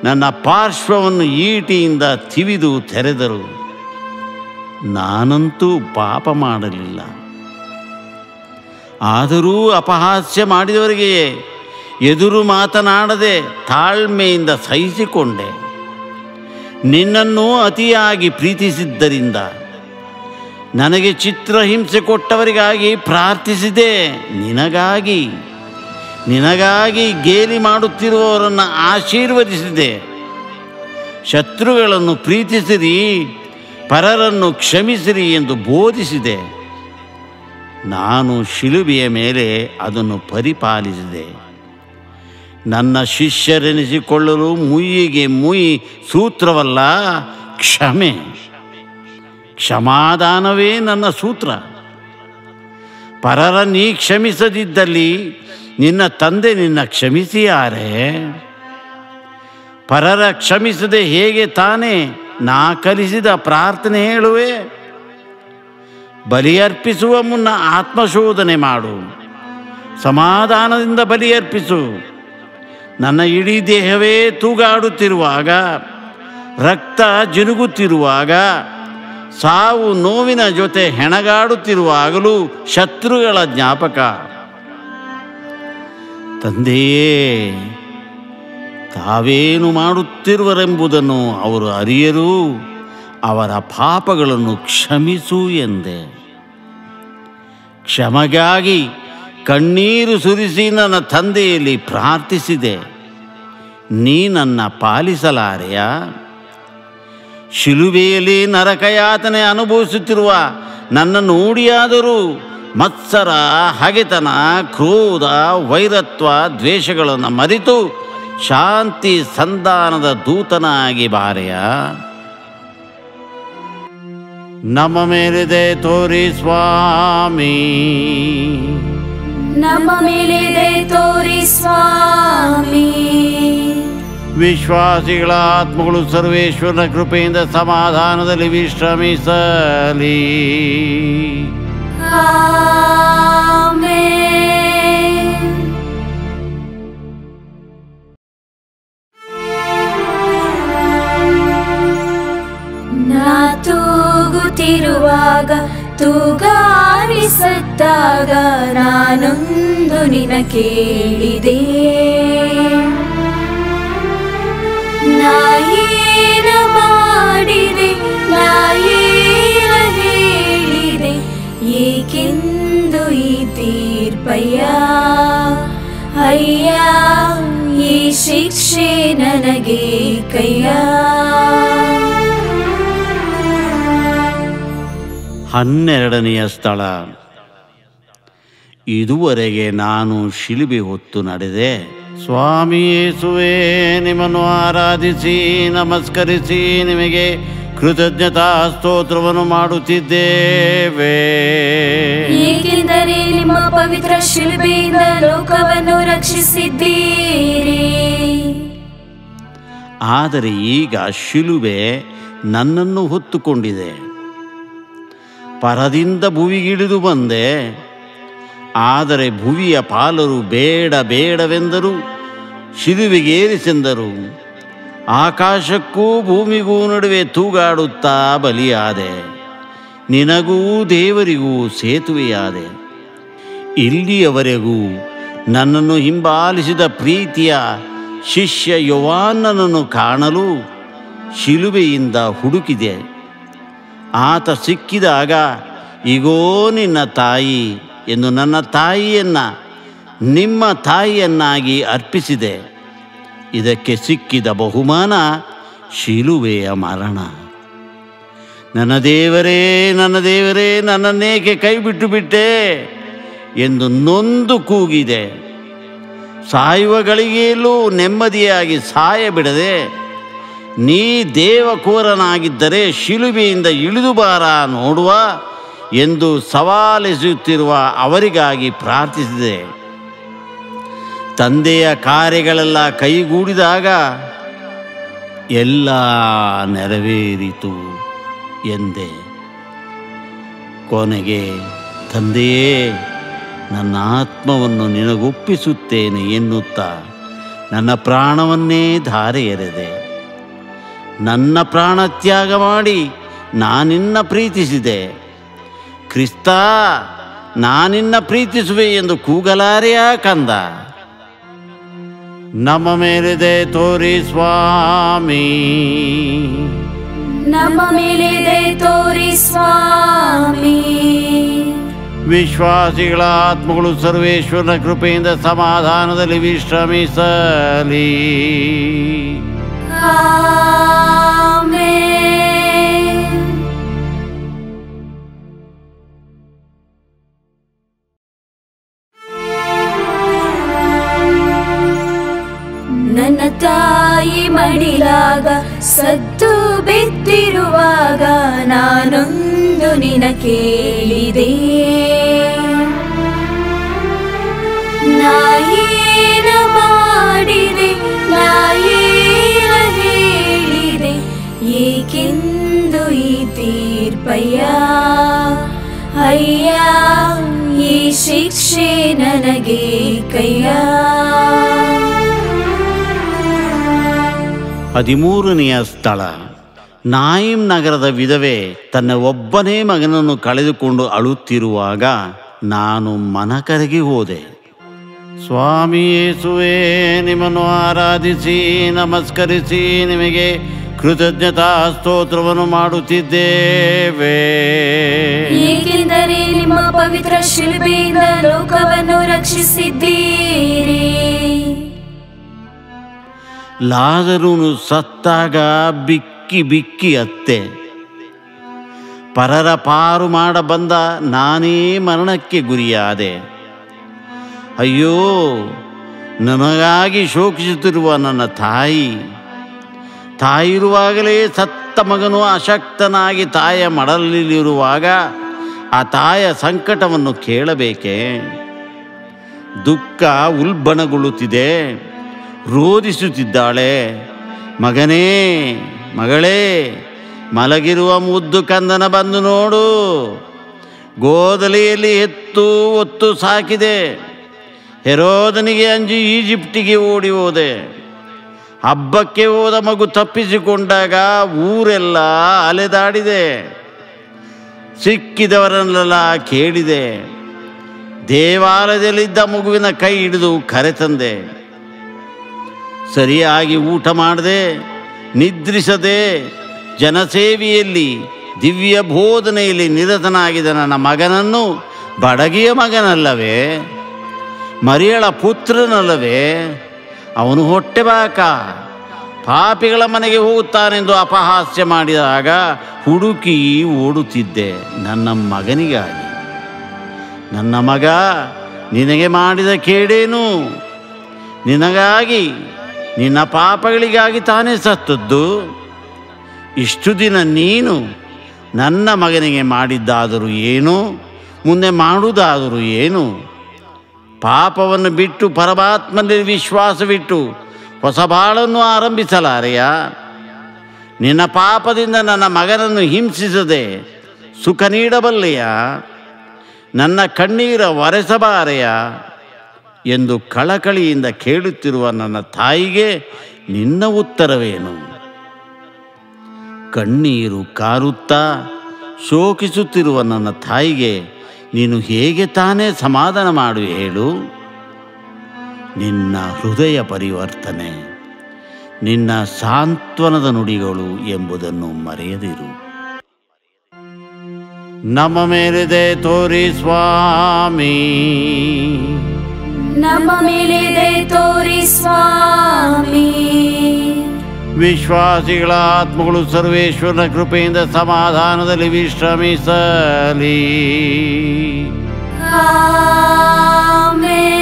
ನನ್ನ ಪಾರ್ಶ್ವವನ್ನು ಈಟಿಯಿಂದ ತಿವಿದು ತೆರೆದರು. ನಾನಂತೂ ಪಾಪ ಮಾಡಲಿಲ್ಲ. ಆದರೂ ಅಪಹಾಸ್ಯ ಮಾಡಿದವರಿಗೆ ಎದುರು ಮಾತನಾಡದೆ ತಾಳ್ಮೆಯಿಂದ ಸಹಿಸಿಕೊಂಡೆ. ನಿನ್ನನ್ನು ಅತಿಯಾಗಿ ಪ್ರೀತಿಸಿದ್ದರಿಂದ ನನಗೆ ಚಿತ್ರಹಿಂಸೆ ಕೊಟ್ಟವರಿಗಾಗಿ ಪ್ರಾರ್ಥಿಸಿದೆ. ನಿನಗಾಗಿ ಗೇಲಿ ಮಾಡುತ್ತಿರುವವರನ್ನು ಆಶೀರ್ವದಿಸಿದೆ. ಶತ್ರುಗಳನ್ನು ಪ್ರೀತಿಸಿರಿ, ಪರರನ್ನು ಕ್ಷಮಿಸಿರಿ ಎಂದು ಬೋಧಿಸಿದೆ. ನಾನು ಶಿಲುಬೆಯ ಮೇಲೆ ಅದನ್ನು ಪರಿಪಾಲಿಸಿದೆ. ನನ್ನ ಶಿಷ್ಯರೆನಿಸಿಕೊಳ್ಳಲು ಮುಯ್ಯಿಗೆ ಮುಯಿ ಸೂತ್ರವಲ್ಲ, ಕ್ಷಮಾದಾನವೇ ನನ್ನ ಸೂತ್ರ. ಪರರ ನೀ ಕ್ಷಮಿಸದಿದ್ದಲ್ಲಿ ನಿನ್ನ ತಂದೆ ನಿನ್ನ ಕ್ಷಮಿಸಿಯಾರೆ? ಪರರ ಕ್ಷಮಿಸದೆ ಹೇಗೆ ತಾನೇ ನಾ ಕಲಿಸಿದ ಪ್ರಾರ್ಥನೆ ಹೇಳುವೆ? ಬಲಿಯರ್ಪಿಸುವ ಮುನ್ನ ಆತ್ಮಶೋಧನೆ ಮಾಡು, ಸಮಾಧಾನದಿಂದ ಬಲಿಯರ್ಪಿಸು. ನನ್ನ ಇಡೀ ದೇಹವೇ ತೂಗಾಡುತ್ತಿರುವಾಗ, ರಕ್ತ ಜಿನುಗುತ್ತಿರುವಾಗ, ಸಾವು ನೋವಿನ ಜೊತೆ ಹೆಣಗಾಡುತ್ತಿರುವಾಗಲೂ ಶತ್ರುಗಳ ಜ್ಞಾಪಕ. ತಂದೆಯೇ, ತಾವೇನು ಮಾಡುತ್ತಿರುವರೆಂಬುದನ್ನು ಅವರು ಅರಿಯರು, ಅವರ ಪಾಪಗಳನ್ನು ಕ್ಷಮಿಸು ಎಂದೆ. ಕ್ಷಮೆಗಾಗಿ ಕಣ್ಣೀರು ಸುರಿಸಿ ನನ್ನ ತಂದೆಯಲ್ಲಿ ಪ್ರಾರ್ಥಿಸಿದೆ. ನೀ ನನ್ನ ಪಾಲಿಸಲಾರೆಯ? ಶಿಲುಬೆಯಲ್ಲಿ ನರಕಯಾತನೆ ಅನುಭವಿಸುತ್ತಿರುವ ನನ್ನ ನೋಡಿಯಾದರೂ ಮತ್ಸರ, ಹಗೆತನ, ಕ್ರೋಧ, ವೈರತ್ವ, ದ್ವೇಷಗಳನ್ನು ಮರೆತು ಶಾಂತಿ ಸಂಧಾನದ ದೂತನಾಗಿ ಬಾರೆಯ? ನಮ್ಮ ಮೇಲೆ ದಯೆ ತೋರಿ ಸ್ವಾಮಿ, ನಮ್ಮ ಮೇಲೆ ದಯೆ ತೋರಿ ಸ್ವಾಮಿ. ವಿಶ್ವಾಸಿಗಳ ಆತ್ಮಗಳು ಸರ್ವೇಶ್ವರನ ಕೃಪೆಯಿಂದ ಸಮಾಧಾನದಲ್ಲಿ ವಿಶ್ರಮಿಸಲಿ. ಆಮೆನ್. ನಾ ತೂಗುತ್ತಿರುವಾಗ, ತೂಗಾಡಿ ಸತ್ತಾಗ ನಾನೊಂದು ನಿನ ಕೇಳಿದೆ. ನಾ ಏನ ಮಾಡಿದೆ, ನಾ ಏನ ಹೇಳಿದೆ, ಏಕೆಂದು ಈ ತೀರ್ಪಯ್ಯ? ಅಯ್ಯ, ಈ ಶಿಕ್ಷೆ ನನಗೆ ಕಯ್ಯ. 12ನೆಯ ಸ್ಥಳ. ಇದುವರೆಗೆ ನಾನು ಶಿಲುಬೆ ಹೊತ್ತು ನಡೆದೆ. ಸ್ವಾಮಿ ಯೇಸುವೇ, ನಿಮ್ಮನ್ನು ಆರಾಧಿಸಿ ನಮಸ್ಕರಿಸಿ ನಿಮಗೆ ಕೃತಜ್ಞತಾ ಸ್ತೋತ್ರವನ್ನು ಮಾಡುತ್ತಿದ್ದೇವೆ. ಏಕೆಂದರೆ ನಿಮ್ಮ ಪವಿತ್ರ ಶಿಲುಬೆಯಿಂದ ಲೋಕವನ್ನು ರಕ್ಷಿಸಿದ್ದೀರಿ. ಆದರೆ ಈಗ ಶಿಲುಬೆ ನನ್ನನ್ನು ಹೊತ್ತುಕೊಂಡಿದೆ. ಪರದಿಂದ ಭುವಿಗಿಳಿದು ಬಂದೆ. ಆದರೆ ಭುವಿಯ ಪಾಲರು ಬೇಡವೆಂದರು. ಶಿಲುಬೆಗೇರಿಸೆಂದರು. ಆಕಾಶಕ್ಕೂ ಭೂಮಿಗೂ ನಡುವೆ ತೂಗಾಡುತ್ತಾ ಬಲಿಯಾದೆ. ನಿನಗೂ ದೇವರಿಗೂ ಸೇತುವೆಯಾದೆ. ಇಲ್ಲಿಯವರೆಗೂ ನನ್ನನ್ನು ಹಿಂಬಾಲಿಸಿದ ಪ್ರೀತಿಯ ಶಿಷ್ಯ ಯೋಹಾನನನ್ನು ಕಾಣಲು ಶಿಲುಬೆಯಿಂದ ಹುಡುಕಿದೆ. ಆತ ಸಿಕ್ಕಿದಾಗ ಇಗೋ ನಿನ್ನ ತಾಯಿ ಎಂದು ನನ್ನ ತಾಯಿಯನ್ನು ನಿಮ್ಮ ತಾಯಿಯನ್ನಾಗಿ ಅರ್ಪಿಸಿದೆ. ಇದಕ್ಕೆ ಸಿಕ್ಕಿದ ಬಹುಮಾನ ಶಿಲುಬೆಯ ಮರಣ. ನನ್ನ ದೇವರೇ, ನನ್ನ ದೇವರೇ, ನನ್ನನ್ನೇಕೆ ಕೈಬಿಟ್ಟು ಬಿಟ್ಟೆ ಎಂದು ನೊಂದು ಕೂಗಿದೆ. ಸಾಯುವ ಗಳಿಗೆಯಲ್ಲೂ ನೆಮ್ಮದಿಯಾಗಿ ಸಾಯಬಿಡದೆ, ನೀ ದೇವಕೋರನಾಗಿದ್ದರೆ ಶಿಲುಬೆಯಿಂದ ಇಳಿದು ಬಾರ ನೋಡುವ ಎಂದು ಸವಾಲೆಸೆಯುತ್ತಿರುವ ಅವರಿಗಾಗಿ ಪ್ರಾರ್ಥಿಸಿದೆ. ತಂದೆಯ ಕಾರ್ಯಗಳೆಲ್ಲ ಕೈಗೂಡಿದಾಗ ಎಲ್ಲ ನೆರವೇರಿತು ಎಂದೆ. ಕೊನೆಗೆ ತಂದೆಯೇ, ನನ್ನ ಆತ್ಮವನ್ನು ನಿನಗೊಪ್ಪಿಸುತ್ತೇನೆ ಎನ್ನುತ್ತಾ ನನ್ನ ಪ್ರಾಣವನ್ನೇ ಧಾರೆ ಎರೆದೆ. ನನ್ನ ಪ್ರಾಣ ತ್ಯಾಗ ಮಾಡಿ ನಾನಿನ್ನ ಪ್ರೀತಿಸಿದೆ. ಕ್ರಿಸ್ತ, ನಾನಿನ್ನ ಪ್ರೀತಿಸುವೆ ಎಂದು ಕೂಗಲಾರೆಯ ಕಂದ. ನಮ್ಮ ಮೇಲೆ ದಯೆ ತೋರಿ ಸ್ವಾಮಿ, ನಮ್ಮ ಮೇಲೆ ದಯೆ ತೋರಿ ಸ್ವಾಮಿ. ವಿಶ್ವಾಸಿಗಳ ಆತ್ಮಗಳು ಸರ್ವೇಶ್ವರನ ಕೃಪೆಯಿಂದ ಸಮಾಧಾನದಲ್ಲಿ ವಿಶ್ರಮಿಸಲಿ. ಆಮೆನ್. ನನ್ನ ತಾಯಿ ಮಡಿಲಾಗ ಸದ್ದು ಬಿದ್ದಿರುವಾಗ ನಾನೊಂದು ನಿನ ಕೇಳಿದೆ. ನಾಯೇನ ಮಾಡಿದೆ, ನಾಯೇನ ಹೇಳಿದೆ, ಏಕೆಂದು ಈ ತೀರ್ಪಯ್ಯ, ಅಯ್ಯ ಈ ಶಿಕ್ಷೆ ನನಗೆ ಕಯ್ಯ. 13ನೆಯ ಸ್ಥಳ. ನಾಯಿಮ್ ನಗರದ ವಿಧವೆ ತನ್ನ ಒಬ್ಬನೇ ಮಗನನ್ನು ಕಳೆದುಕೊಂಡು ಅಳುತ್ತಿರುವಾಗ ನಾನು ಮನಕರಗಿ ಹೋದೆ. ಸ್ವಾಮಿ ಯೇಸುವೇ, ನಿಮ್ಮನ್ನು ಆರಾಧಿಸಿ ನಮಸ್ಕರಿಸಿ ನಿಮಗೆ ಕೃತಜ್ಞತಾ ಸ್ತೋತ್ರವನ್ನು ಮಾಡುತ್ತಿದ್ದೇವೆ. ಏಕೆಂದರೆ ನಿಮ್ಮ ಪವಿತ್ರ ಶಿಲುಬೆಯಿಂದ ಲೋಕವನ್ನು ರಕ್ಷಿಸಿದ್ದೀರಿ. ಲಾಜರನು ಸತ್ತಾಗ ಬಿಕ್ಕಿ ಬಿಕ್ಕಿ ಅತ್ತೆ. ಪರರ ಪಾರು ಮಾಡ ಬಂದ ನಾನೇ ಮರಣಕ್ಕೆ ಗುರಿಯಾದೆ. ಅಯ್ಯೋ, ನನಗಾಗಿ ಶೋಕಿಸುತ್ತಿರುವ ನನ್ನ ತಾಯಿರುವಾಗಲೇ ಸತ್ತ ಮಗನು ಅಶಕ್ತನಾಗಿ ತಾಯ ಮಡಲಲ್ಲಿರುವಾಗ ಆ ತಾಯ ಸಂಕಟವನ್ನು ಕೇಳಬೇಕೆ? ದುಃಖ ಉಲ್ಬಣಗೊಳ್ಳುತ್ತಿದೆ, ರೋಧಿಸುತ್ತಿದ್ದಾಳೆ. ಮಗನೇ, ಮಗಳೇ, ಮಲಗಿರುವ ಮುದ್ದು ಕಂದನ ಬಂದು ನೋಡು. ಗೋದಲಿಯಲ್ಲಿ ಹೊತ್ತು ಸಾಕಿದೆ. ಹೆರೋದನಿಗೆ ಅಂಜಿ ಈಜಿಪ್ಟಿಗೆ ಓಡಿ ಹೋದೆ. ಹಬ್ಬಕ್ಕೆ ಹೋದ ಮಗು ತಪ್ಪಿಸಿಕೊಂಡಾಗ ಊರೆಲ್ಲ ಅಲೆದಾಡಿದೆ. ಸಿಕ್ಕಿದವರನ್ನೆಲ್ಲ ಕೇಳಿದೆ. ದೇವಾಲಯದಲ್ಲಿದ್ದ ಮಗುವಿನ ಕೈ ಹಿಡಿದು ಕರೆತಂದೆ. ಸರಿಯಾಗಿ ಊಟ ಮಾಡದೆ, ನಿದ್ರಿಸದೆ, ಜನಸೇವೆಯಲ್ಲಿ ದಿವ್ಯ ಬೋಧನೆಯಲ್ಲಿ ನಿರತನಾಗಿದ್ದ ನನ್ನ ಮಗನನ್ನು ಬಡಗಿಯ ಮಗನಲ್ಲವೇ, ಮರಿಯಳ ಪುತ್ರನಲ್ಲವೇ, ಅವನು ಹೊಟ್ಟೆಬಾಕ ಪಾಪಿಗಳ ಮನೆಗೆ ಹೋಗುತ್ತಾನೆಂದು ಅಪಹಾಸ್ಯ ಮಾಡಿದಾಗ ಹುಡುಕಿ ಓಡುತ್ತಿದ್ದೆ ನನ್ನ ಮಗನಿಗಾಗಿ. ನನ್ನ ಮಗ ನಿನಗೆ ಮಾಡಿದ ಕೇಡೇನು? ನಿನಗಾಗಿ, ನಿನ್ನ ಪಾಪಗಳಿಗಾಗಿ ತಾನೇ ಸತ್ತದ್ದು. ಇಷ್ಟು ದಿನ ನೀನು ನನ್ನ ಮಗನಿಗೆ ಮಾಡಿದ್ದಾದರೂ ಏನು, ಮುಂದೆ ಮಾಡುವುದಾದರೂ ಏನು? ಪಾಪವನ್ನು ಬಿಟ್ಟು ಪರಮಾತ್ಮನಲ್ಲಿ ವಿಶ್ವಾಸವಿಟ್ಟು ಹೊಸ ಬಾಳನ್ನು ಆರಂಭಿಸಲಾರೆಯ? ನಿನ್ನ ಪಾಪದಿಂದ ನನ್ನ ಮಗನನ್ನು ಹಿಂಸಿಸದೆ ಸುಖ ನೀಡಬಲ್ಲೆಯ? ನನ್ನ ಕಣ್ಣೀರ ಒರೆಸಬಾರೆಯ? ಎಂದು ಕಳಕಳಿಯಿಂದ ಕೇಳುತ್ತಿರುವ ನನ್ನ ತಾಯಿಗೆ ನಿನ್ನ ಉತ್ತರವೇನು? ಕಣ್ಣೀರು ಕಾರುತ್ತಾ ಶೋಕಿಸುತ್ತಿರುವ ನನ್ನ ತಾಯಿಗೆ ನೀನು ಹೇಗೆ ತಾನೇ ಸಮಾಧಾನ ಮಾಡುವೆ ಹೇಳು? ನಿನ್ನ ಹೃದಯ ಪರಿವರ್ತನೆ, ನಿನ್ನ ಸಾಂತ್ವನದ ನುಡಿಗಳು ಎಂಬುದನ್ನು ಮರೆಯದಿರು. ನಮ್ಮ ಮೇಲಿದೆ ತೋರಿ ಸ್ವಾಮಿ, ನಮ್ಮ ಮೇಲಿದೆ ತೋರಿ ಸ್ವಾಮಿ. ವಿಶ್ವಾಸಿಗಳ ಆತ್ಮಗಳು ಸರ್ವೇಶ್ವರನ ಕೃಪೆಯಿಂದ ಸಮಾಧಾನದಲ್ಲಿ ವಿಶ್ರಮಿಸಲಿ. ಆಮೆನ್.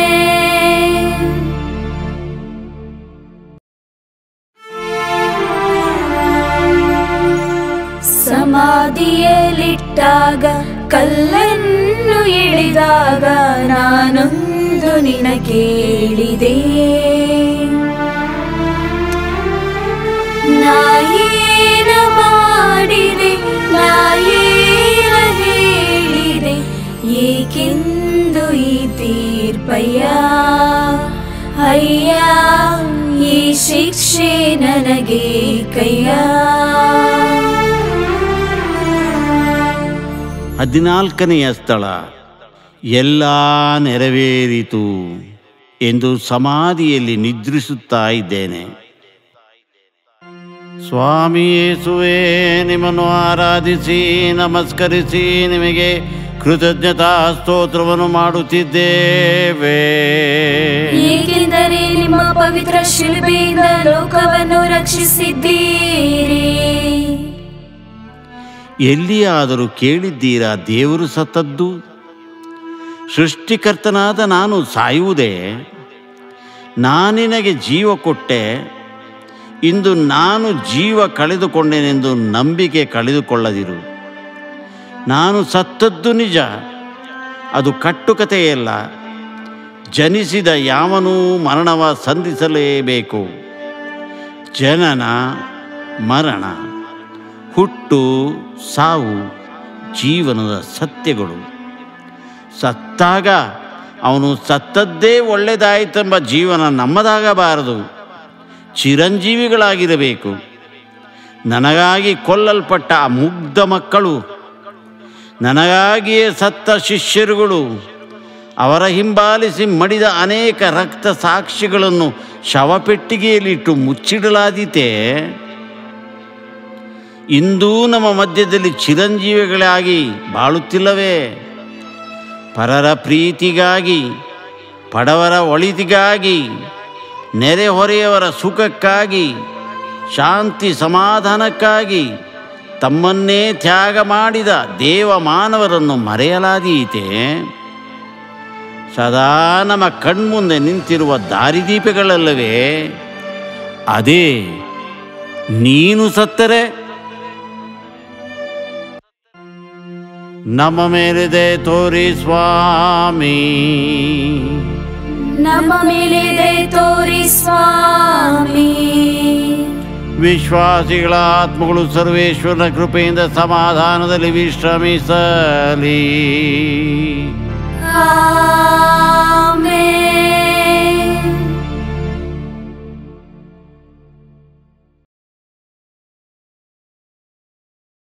ಸಮಾಧಿಯಲ್ಲಿಟ್ಟಾಗ ಕಲ್ಲನ್ನು ಎಳೆದಾಗ ನಾನೊಂದು ನಿನ ಕೇಳಿದೆ. ನಾಯೇನ ಮಾಡಿದೆ, ನಾಯೇನ ಹೇಳಿದೆ, ಏಕೆಂದು ಈ ತೀರ್ಪಯ್ಯ, ಅಯ್ಯ ಈ ಶಿಕ್ಷೆ ನನಗೆ ಕಯ್ಯ. 14ನೆಯ ಸ್ಥಳ. ಎಲ್ಲ ನೆರವೇರಿತು ಎಂದು ಸಮಾಧಿಯಲ್ಲಿ ನಿದ್ರಿಸುತ್ತಾ ಇದ್ದೇನೆ. ಸ್ವಾಮಿ ಯೇಸುವೇ, ನಿಮ್ಮನ್ನು ಆರಾಧಿಸಿ ನಮಸ್ಕರಿಸಿ ನಿಮಗೆ ಕೃತಜ್ಞತಾ ಸ್ತೋತ್ರವನ್ನು ಮಾಡುತ್ತಿದ್ದೇವೆ. ಏಕೆಂದರೆ ನಿಮ್ಮ ಪವಿತ್ರ ಶಿಲುಬೆಯಿಂದ ಲೋಕವನ್ನು ರಕ್ಷಿಸಿದ್ದೀರಿ. ಎಲ್ಲಿಯಾದರೂ ಕೇಳಿದ್ದೀರಾ ದೇವರು ಸತ್ತದ್ದು? ಸೃಷ್ಟಿಕರ್ತನಾದ ನಾನು ಸಾಯುವುದೇ? ನಾನಿನಗೆ ಜೀವ ಕೊಟ್ಟೆ, ಇಂದು ನಾನು ಜೀವ ಕಳೆದುಕೊಂಡೆನೆಂದು ನಂಬಿಕೆ ಕಳೆದುಕೊಳ್ಳದಿರು. ನಾನು ಸತ್ತದ್ದು ನಿಜ, ಅದು ಕಟ್ಟುಕತೆಯಲ್ಲ. ಜನಿಸಿದ ಯಾವನೂ ಮರಣವ ಸಂಧಿಸಲೇಬೇಕು. ಜನನ ಮರಣ, ಹುಟ್ಟು ಸಾವು ಜೀವನದ ಸತ್ಯಗಳು. ಸತ್ತಾಗ ಅವನು ಸತ್ತದ್ದೇ ಒಳ್ಳೆಯದಾಯಿತೆಂಬ ಜೀವನ ನಮ್ಮದಾಗಬಾರದು. ಚಿರಂಜೀವಿಗಳಾಗಿರಬೇಕು. ನನಗಾಗಿ ಕೊಲ್ಲಲ್ಪಟ್ಟ ಆ ಮುಗ್ಧ ಮಕ್ಕಳು, ನನಗಾಗಿಯೇ ಸತ್ತ ಶಿಷ್ಯರುಗಳು, ಅವರ ಹಿಂಬಾಲಿಸಿ ಮಡಿದ ಅನೇಕ ರಕ್ತ ಸಾಕ್ಷಿಗಳನ್ನು ಶವಪೆಟ್ಟಿಗೆಯಲ್ಲಿಟ್ಟು ಮುಚ್ಚಿಡಲಾದೀತೆ. ಇಂದೂ ನಮ್ಮ ಮಧ್ಯದಲ್ಲಿ ಚಿರಂಜೀವಿಗಳಾಗಿ ಬಾಳುತ್ತಿಲ್ಲವೇ? ಪರರ ಪ್ರೀತಿಗಾಗಿ, ಬಡವರ ಒಳಿತಿಗಾಗಿ, ನೆರೆಹೊರೆಯವರ ಸುಖಕ್ಕಾಗಿ, ಶಾಂತಿ ಸಮಾಧಾನಕ್ಕಾಗಿ ತಮ್ಮನ್ನೇ ತ್ಯಾಗ ಮಾಡಿದ ದೇವ ಮಾನವರನ್ನು ಮರೆಯಲಾದೀತೆ. ಸದಾ ನಮ್ಮ ಕಣ್ಮುಂದೆ ನಿಂತಿರುವ ದಾರಿದೀಪಗಳಲ್ಲವೇ? ಅದೇ ನೀನು ಸತ್ತರೆ ನಮ್ಮ ಮೇಲಿದೆ ತೋರಿ ಸ್ವಾಮಿ, ನಮ್ಮ ಮೇಲಿದೆ ತೋರಿ ಸ್ವಾಮಿ. ವಿಶ್ವಾಸಿಗಳ ಆತ್ಮಗಳು ಸರ್ವೇಶ್ವರನ ಕೃಪೆಯಿಂದ ಸಮಾಧಾನದಲ್ಲಿ ವಿಶ್ರಮಿಸಲಿ. ಆಮೆನ್.